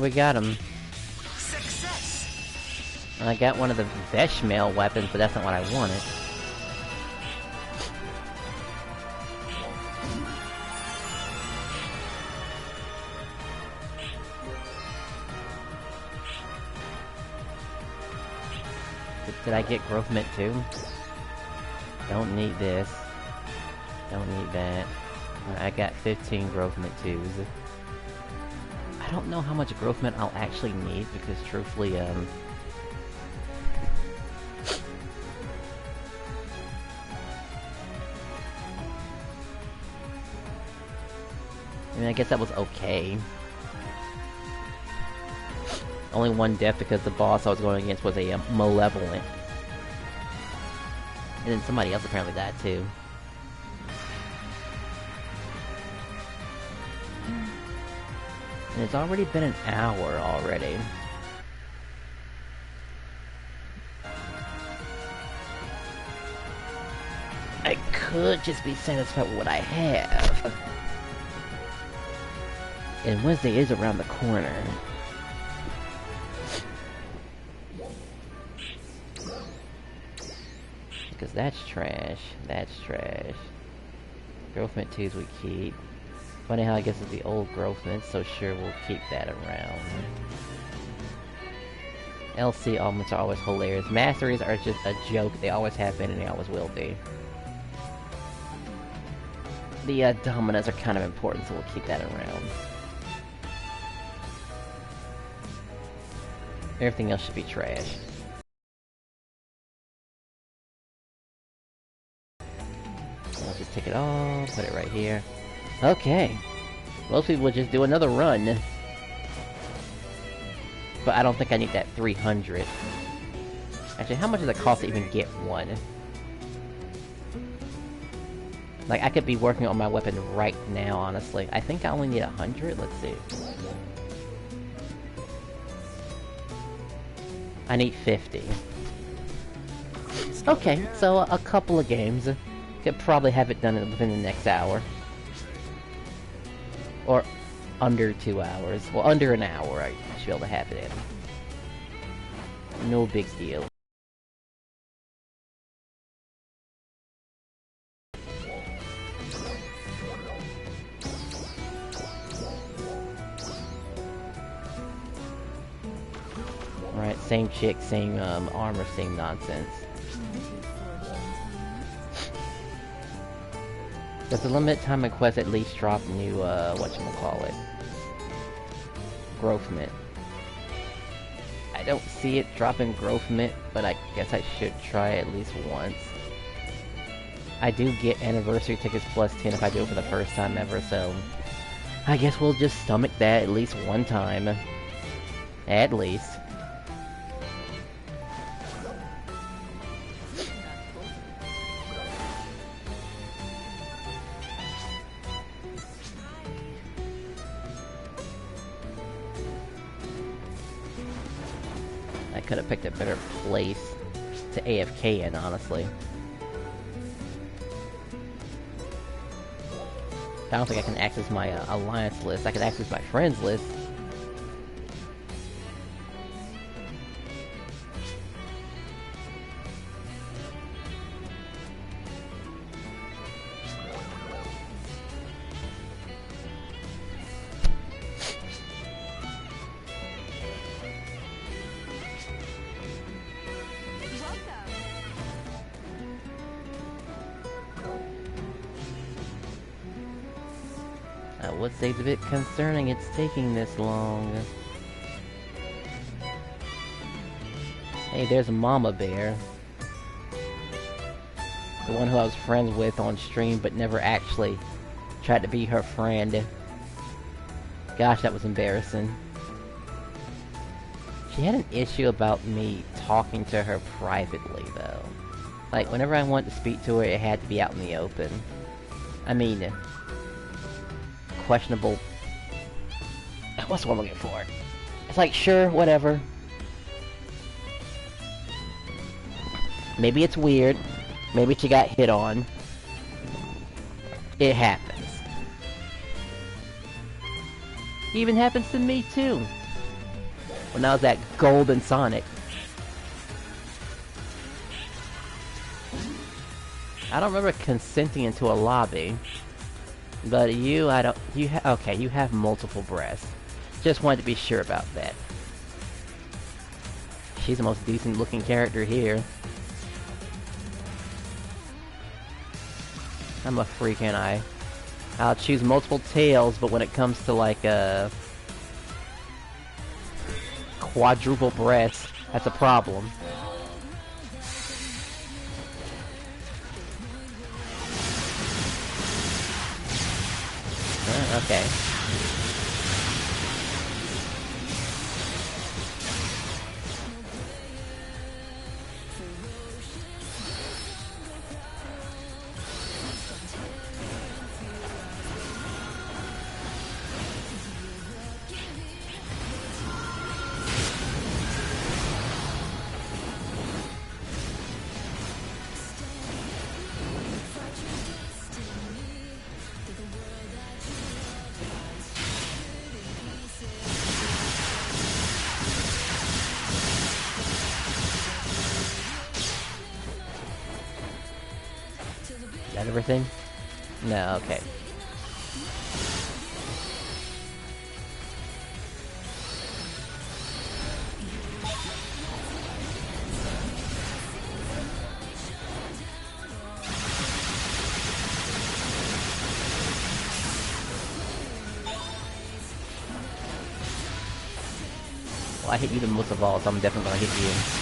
We got him. Success. I got one of the Veshmail weapons, but that's not what I wanted. Did I get growth mint too? Don't need this. Don't need that. I got 15 growth mint twos. I don't know how much growth mint I'll actually need because truthfully, I mean, I guess that was okay. Only one death because the boss I was going against was a malevolent. And then somebody else apparently died too. And it's already been an hour already. I could just be satisfied with what I have. And Wednesday is around the corner. Because that's trash. That's trash. Growth mint 2s we keep. Funny how I guess it's the old growth mint, so sure we'll keep that around. LC augments are always hilarious. Masteries are just a joke. They always have been and they always will be. The dominants are kind of important, so we'll keep that around. Everything else should be trash. Let's just take it all, put it right here. Okay. Most people would just do another run. But I don't think I need that 300. Actually, how much does it cost to even get one? Like, I could be working on my weapon right now, honestly. I think I only need 100? Let's see. I need 50. Okay, so a couple of games. Could probably have it done within the next hour. Or under 2 hours. Well, under an hour I should be able to have it in. No big deal. Right, same chick, same armor, same nonsense. Does the limited time quest at least drop new, whatchamacallit? Growth mint. I don't see it dropping growth mint, but I guess I should try at least once. I do get anniversary tickets plus 10 if I do it for the first time ever, so I guess we'll just stomach that at least one time. At least. I could have picked a better place to AFK in, honestly. I don't think I can access my alliance list. I can access my friends list. I would say it's a bit concerning it's taking this long. Hey, there's Mama Bear. The one who I was friends with on stream but never actually tried to be her friend. Gosh, that was embarrassing. She had an issue about me talking to her privately, though. Like, whenever I wanted to speak to her, it had to be out in the open. I mean, questionable... What's the one I'm looking for? It's like, sure, whatever. Maybe it's weird. Maybe she got hit on. It happens. Even happens to me, too. When I was at Golden Sonic. I don't remember consenting into a lobby. But you, I don't... Okay, you have multiple breasts. Just wanted to be sure about that. She's the most decent looking character here. I'm a freak, ain't I? I'll choose multiple tails, but when it comes to like quadruple breasts, that's a problem. Okay. Is that everything? No, okay. Well, I hit you the most of all, so I'm definitely gonna hit you.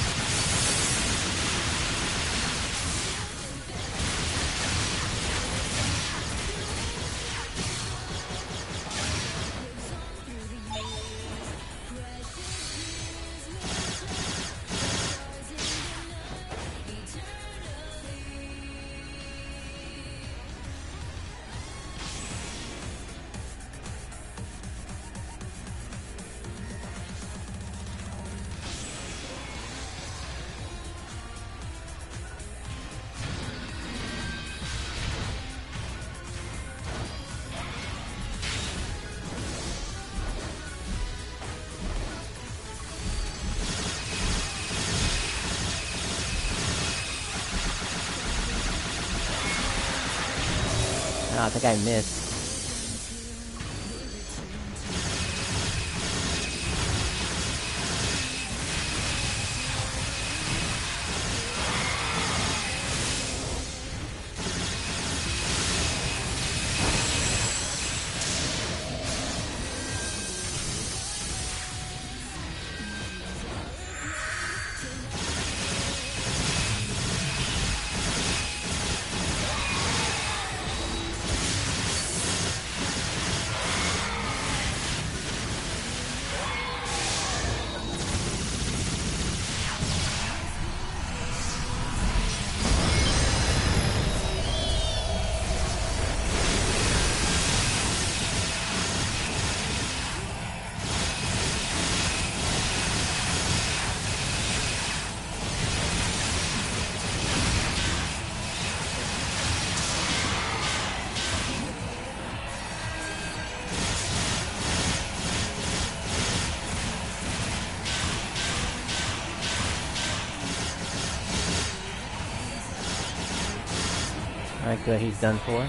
Oh, I think I missed. Alright, good, he's done for.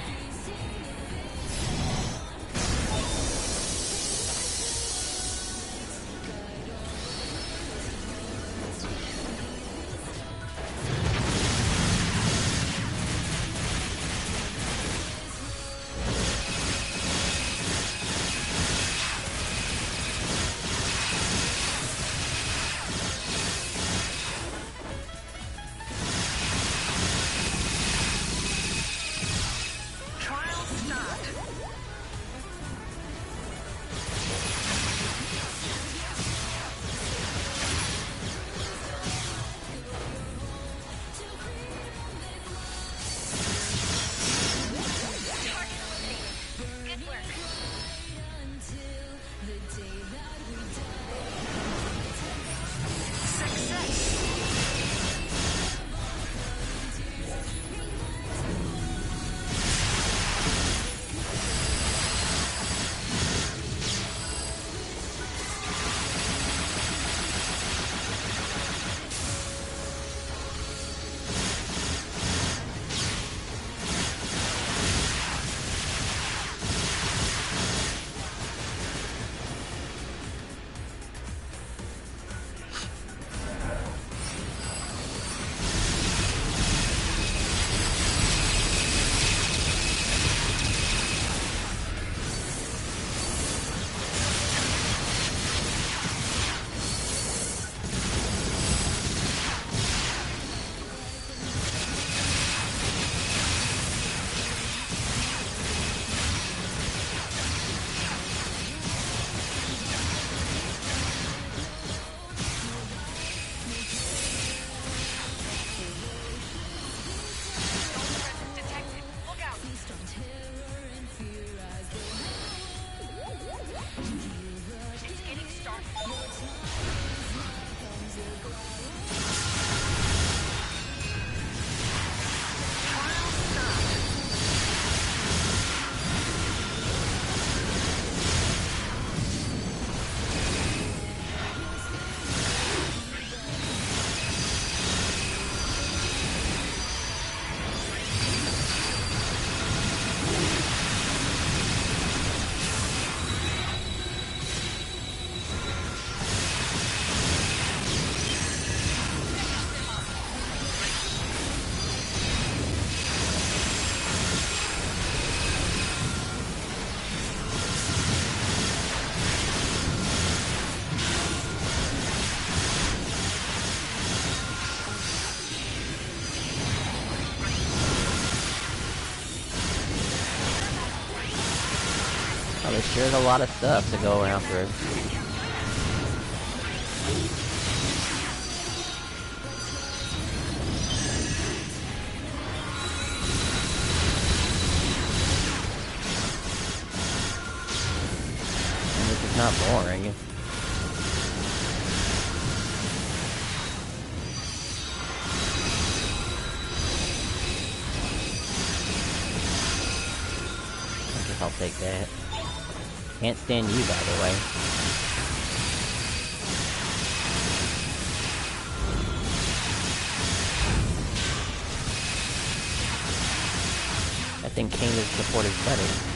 Oh, there sure is a lot of stuff to go around through. And this is not boring. I guess I'll take that. Can't stand you, by the way. I think King's support is better.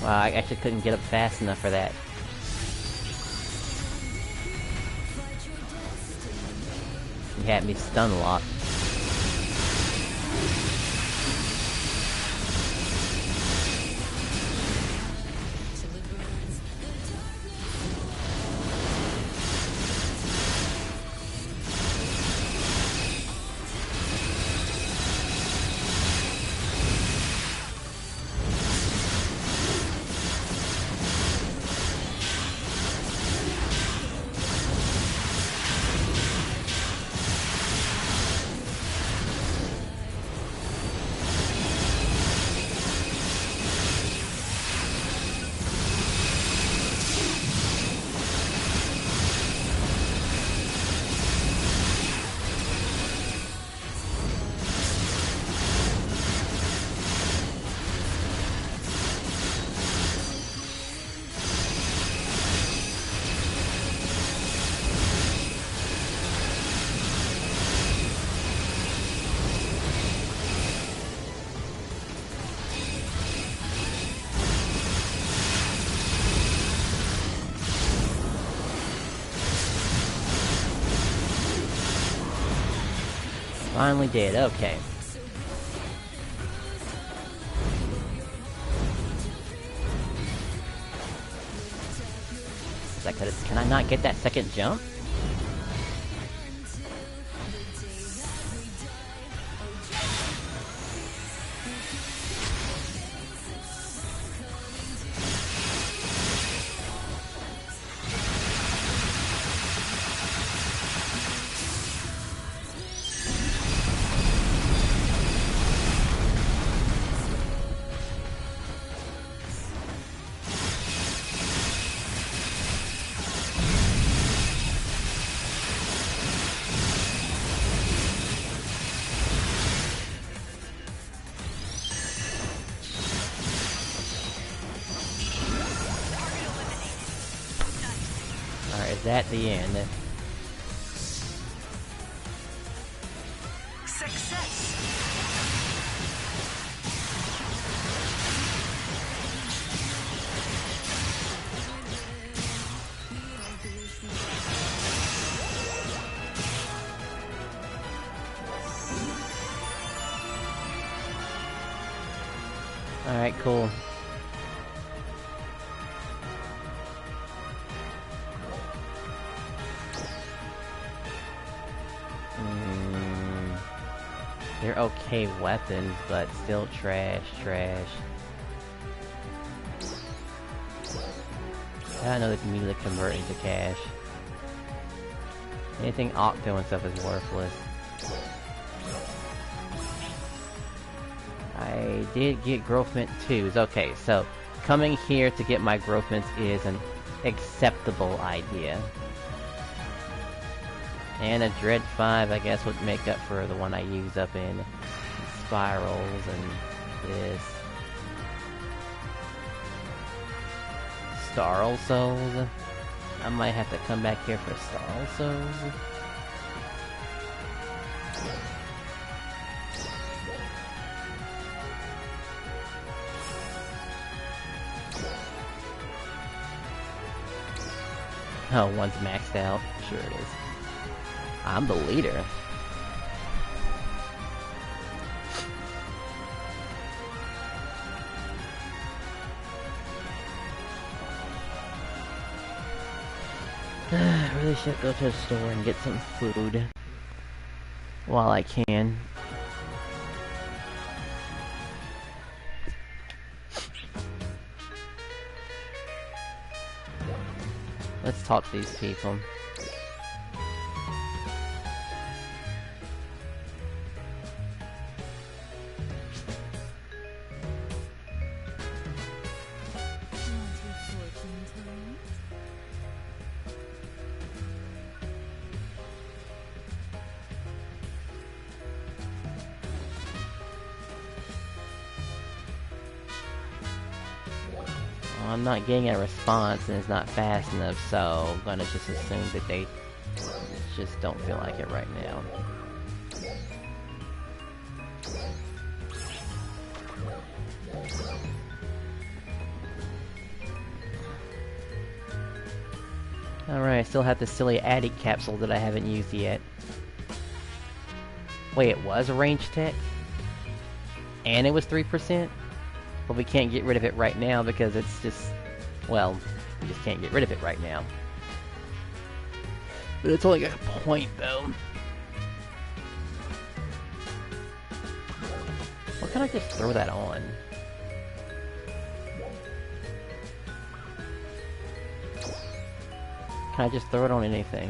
Wow, I actually couldn't get up fast enough for that. He had me stun locked. Finally did, okay. Can I not get that second jump? Alright, is that the end? Success. Alright, cool. They're okay weapons, but still trash. I know they can immediately convert into cash. Anything Octo and stuff is worthless. I did get growth mint 2s. Okay, so coming here to get my growth mints is an acceptable idea. And a Dread 5, I guess, would make up for the one I used up in Spirals and this. Starl Souls? I might have to come back here for Starl Souls. Oh, one's maxed out. Sure it is. I'm the leader. I really should go to the store and get some food while I can. Let's talk to these people. I'm not getting a response and it's not fast enough, so I'm gonna just assume that they just don't feel like it right now. Alright, I still have the silly Addy capsule that I haven't used yet. Wait, it was a range tech? And it was 3%? But we can't get rid of it right now because it's just... well, we just can't get rid of it right now. But it's only got a point, though. Or can I just throw that on? Can I just throw it on anything?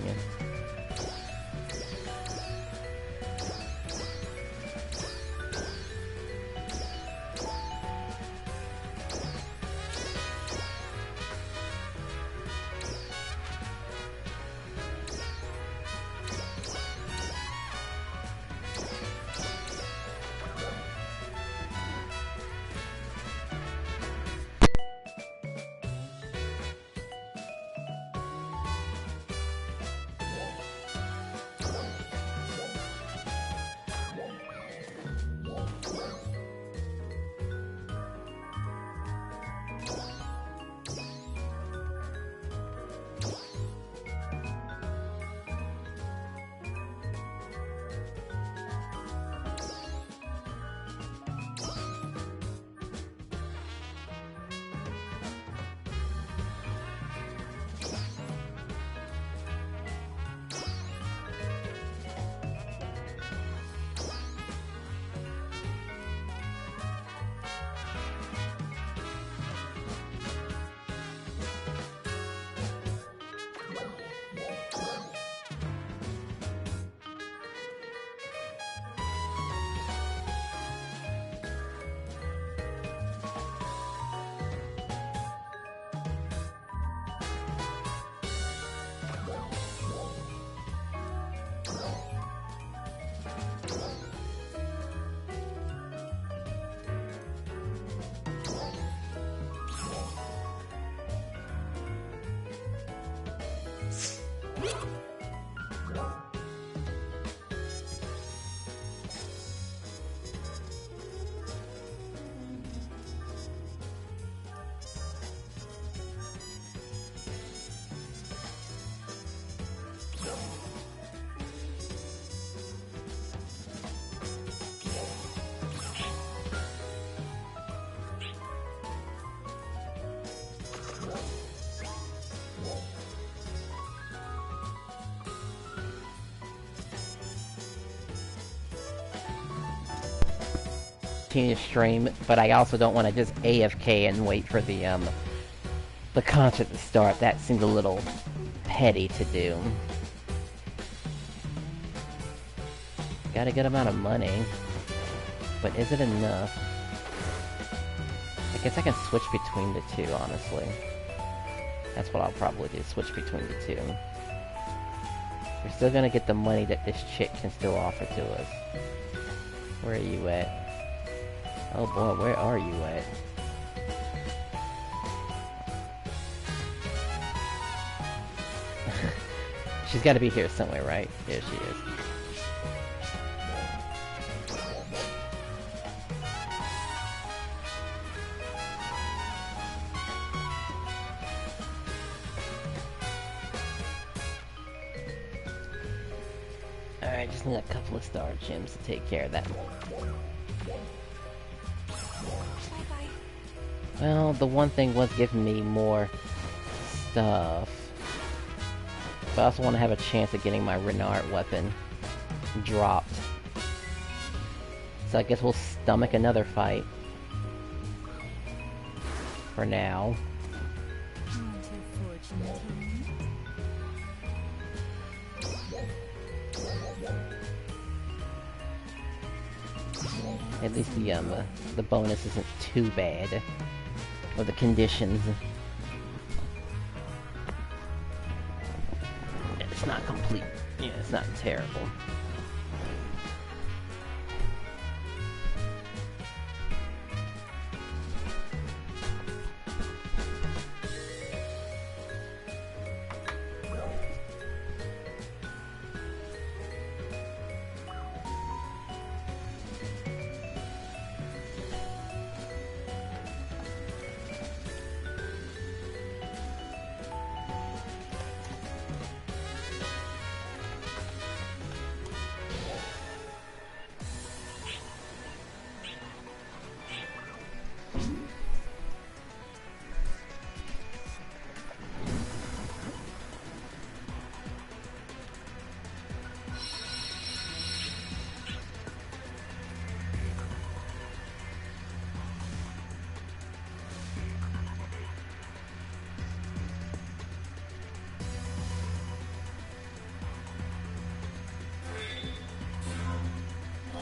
Continue to stream, but I also don't want to just AFK and wait for the concert to start. That seems a little petty to do. Got a good amount of money, but is it enough? I guess I can switch between the two, honestly. That's what I'll probably do, switch between the two. We're still gonna get the money that this chick can still offer to us. Where are you at? Oh boy, where are you at? She's gotta be here somewhere, right? There she is. Alright, just need a couple of star gems to take care of that. Bye-bye. Well, the one thing was giving me more stuff. But I also want to have a chance of getting my Renard weapon dropped. So I guess we'll stomach another fight. For now. Aren't you fortunate? At least the bonus isn't too bad. Or the conditions. It's not complete. Yeah, it's not terrible.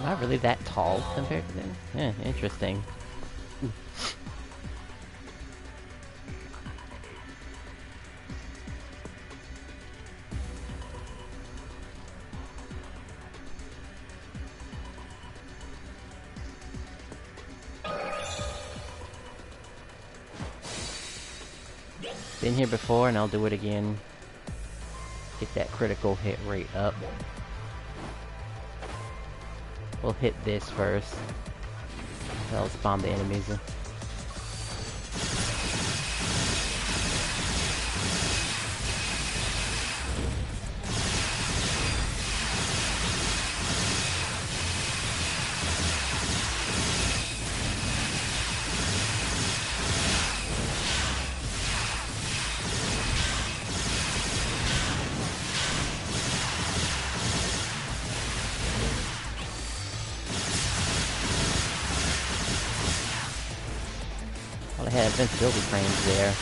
Am I really that tall compared to them? Yeah, interesting. Been here before and I'll do it again. Get that critical hit rate up. We'll hit this first. That'll spawn the enemies. Well, I had invincibility frames there.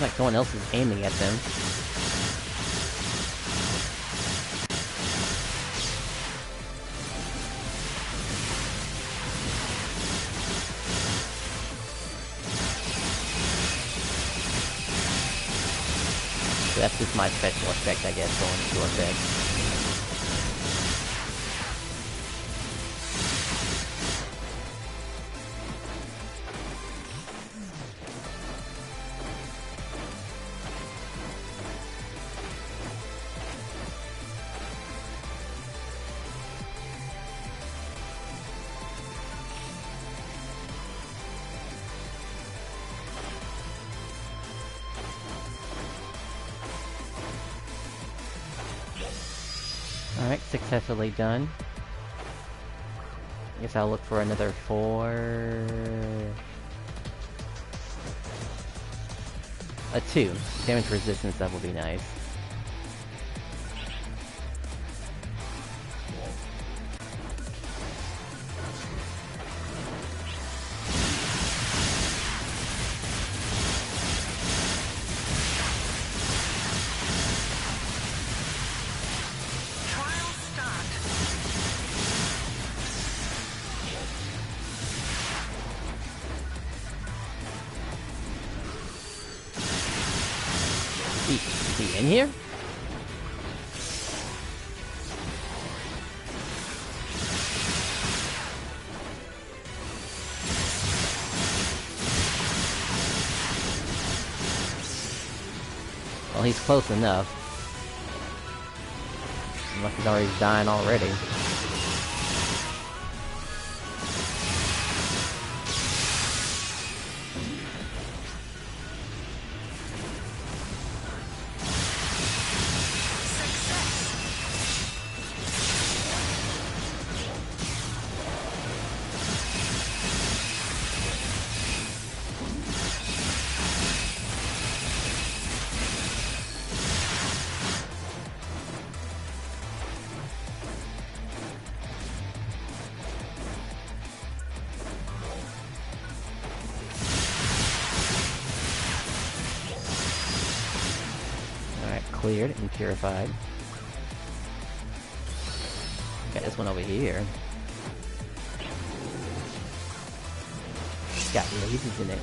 Seems like someone else is aiming at them. So that's just my special effect, I guess, going into effect. Alright, successfully done. Guess I'll look for another 4... a 2. Damage resistance, that will be nice. Trial start. Is he in here? he's close enough. Unless he's already dying already. Cleared and purified. Got this one over here. Got lasers in it.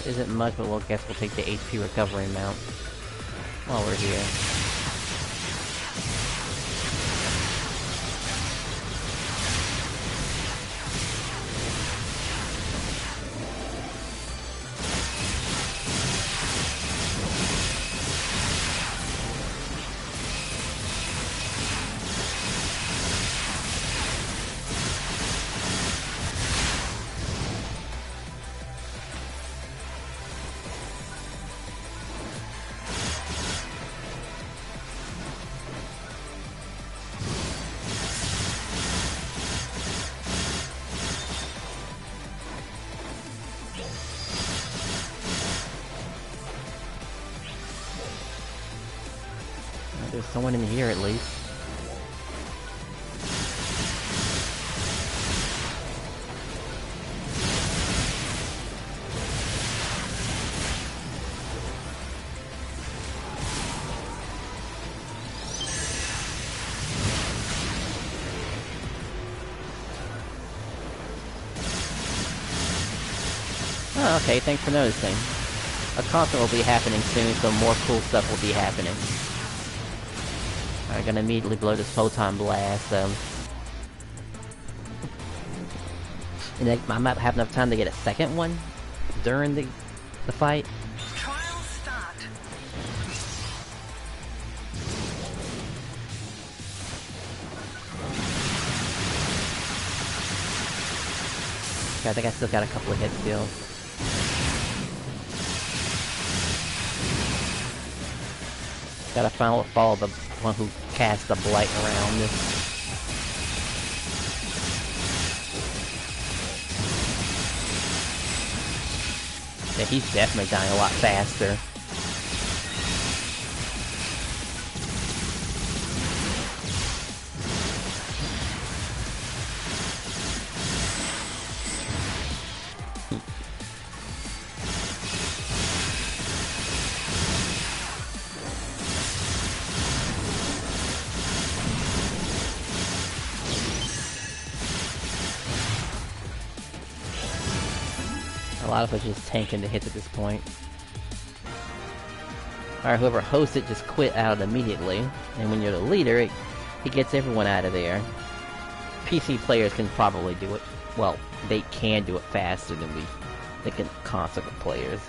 Isn't much, but we'll guess we'll take the HP recovery amount while we're here. There's someone in here at least. Oh, okay, thanks for noticing. A concert will be happening soon, so more cool stuff will be happening. I'm gonna immediately blow this photon blast, and then I might have enough time to get a second one during the fight. Trial start. Okay, I think I still got a couple of hits still. Gotta follow the one who cast the blight around. Yeah, he's definitely dying a lot faster. A lot of us just tanking the hits at this point. Alright, whoever hosts it just quit out immediately. And when you're the leader, it gets everyone out of there. PC players can probably do it. Well, they can do it faster than they can console players.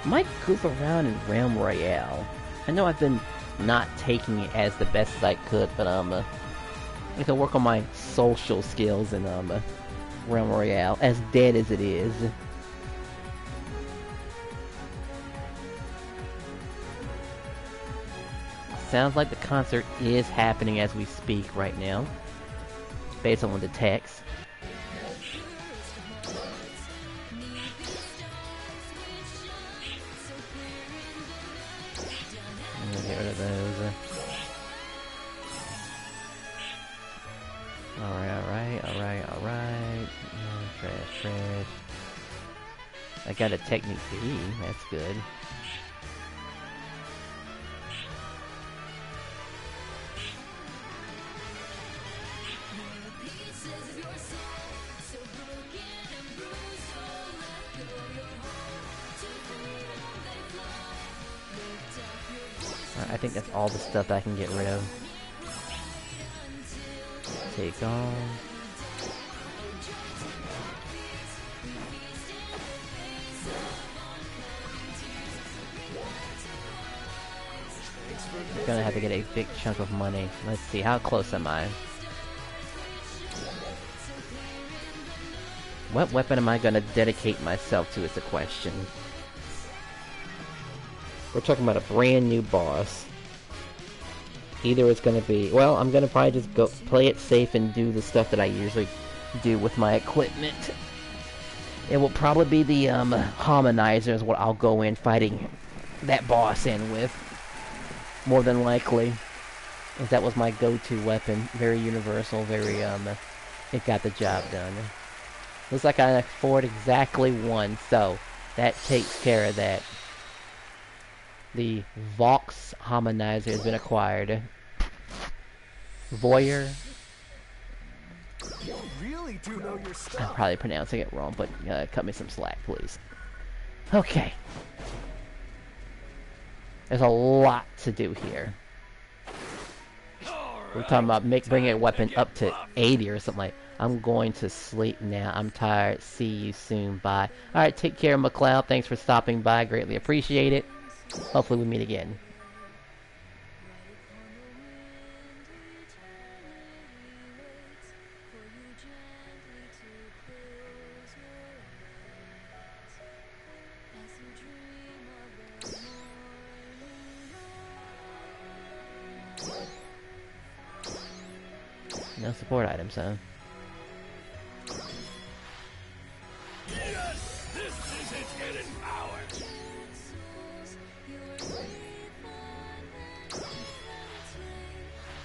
Might goof around in Realm Royale. I know I've been not taking it as the best as I could, but I can work on my social skills in Realm Royale, as dead as it is. Sounds like the concert is happening as we speak right now, based on the text. I'm gonna get rid of those. Alright. Trash. I got a technique E, that's good. I think that's all the stuff that I can get rid of. Take on. I'm gonna have to get a big chunk of money. Let's see, how close am I? What weapon am I gonna dedicate myself to is the question. We're talking about a brand new boss. Either it's gonna be... Well, I'm gonna probably just go play it safe and do the stuff that I usually do with my equipment. It will probably be the Harmonizer is what I'll go in fighting that boss in with. More than likely. As that was my go-to weapon. Very universal, very, it got the job done. Looks like I afford exactly one, so that takes care of that. The Vox Harmonizer has been acquired. Voyeur. You really do know your I'm stuff. probably pronouncing it wrong, but cut me some slack, please. Okay. There's a lot to do here. We're talking about bringing a weapon up to 80 or something like. I'm going to sleep now. I'm tired. See you soon. Bye. Alright, take care, McLeod. Thanks for stopping by. Greatly appreciate it. Hopefully we meet again. No support items, huh? Yes, this is its hidden power.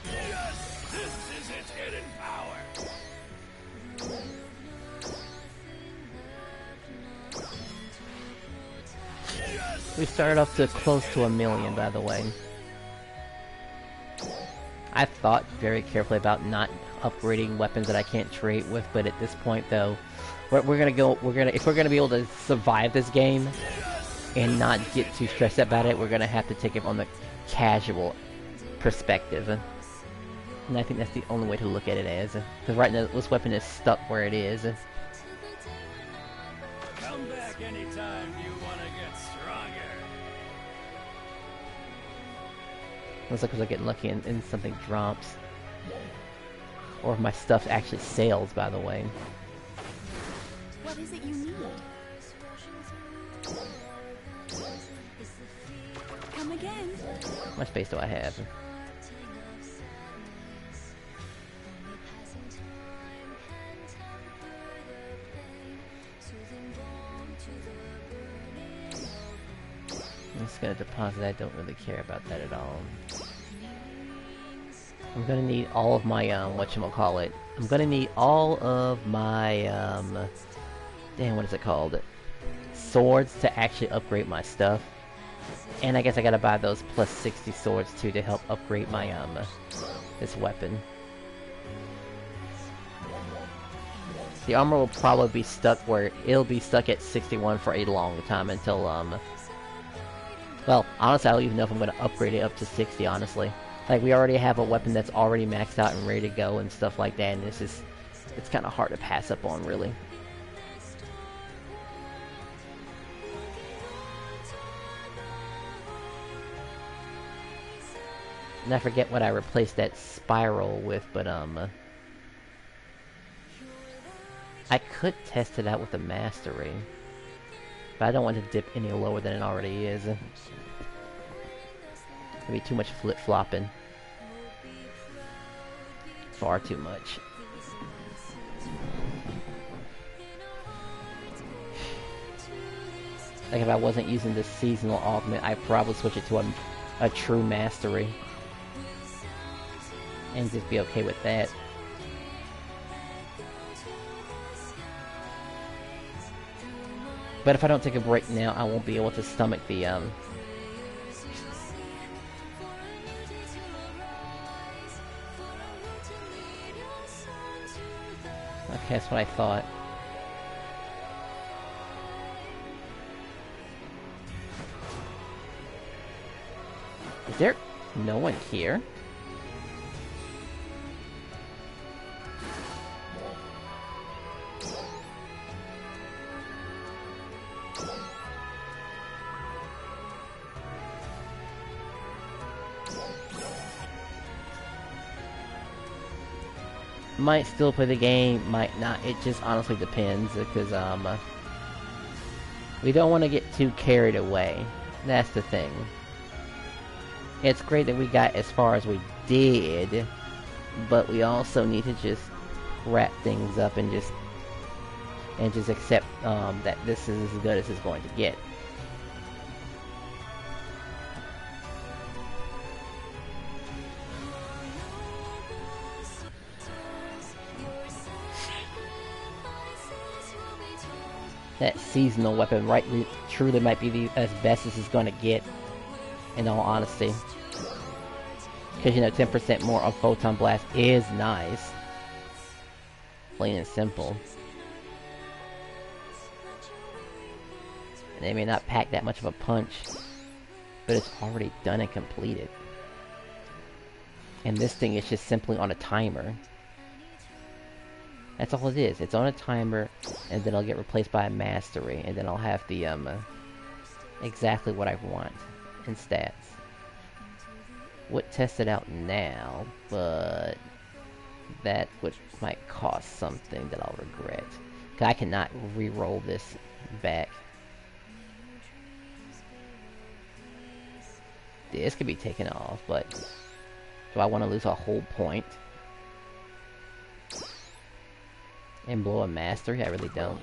Yes, this is its hidden power. We started off to close to 1 million, by the way. I thought very carefully about not upgrading weapons that I can't trade with, but at this point, though, if we're gonna be able to survive this game and not get too stressed about it, we're gonna have to take it on the casual perspective. And I think that's the only way to look at it as, because right now this weapon is stuck where it is. Come back anytime you want to get stronger. Looks like we're getting lucky and something drops. Or if my stuff actually sales, by the way. What is it you need? Come again. How much space do I have? I'm just gonna deposit. I don't really care about that at all. I'm gonna need all of my, whatchamacallit. I'm gonna need all of my, damn, what is it called? Swords to actually upgrade my stuff. And I guess I gotta buy those plus 60 swords too to help upgrade my, this weapon. The armor will probably be stuck where it'll be stuck at 61 for a long time until, well, honestly, I don't even know if I'm gonna upgrade it up to 60, honestly. Like, we already have a weapon that's already maxed out and ready to go and stuff like that, and it's kind of hard to pass up on, really. And I forget what I replaced that spiral with, but, I could test it out with the mastery. But I don't want to dip any lower than it already is. It'd be too much flip-flopping. Far too much. Like if I wasn't using the seasonal augment, I'd probably switch it to a true mastery. And just be okay with that. But if I don't take a break now, I won't be able to stomach the, Okay, that's what I thought. Is there No one here? Might still play the game, might not. It just honestly depends, because we don't want to get too carried away. That's the thing. It's great that we got as far as we did, but we also need to just wrap things up and just accept that this is as good as it's going to get. That seasonal weapon truly might be as best as it's going to get, in all honesty. Because, you know, 10% more on Photon Blast is nice. Plain and simple. And they may not pack that much of a punch, but it's already done and completed. And this thing is just simply on a timer. That's all it is. It's on a timer, and then I'll get replaced by a mastery, and then I'll have the, exactly what I want in stats. Would test it out now, but that might cost something that I'll regret. 'Cause I cannot re-roll this back. This could be taken off, but do I want to lose a whole point and blow a mastery? I really don't.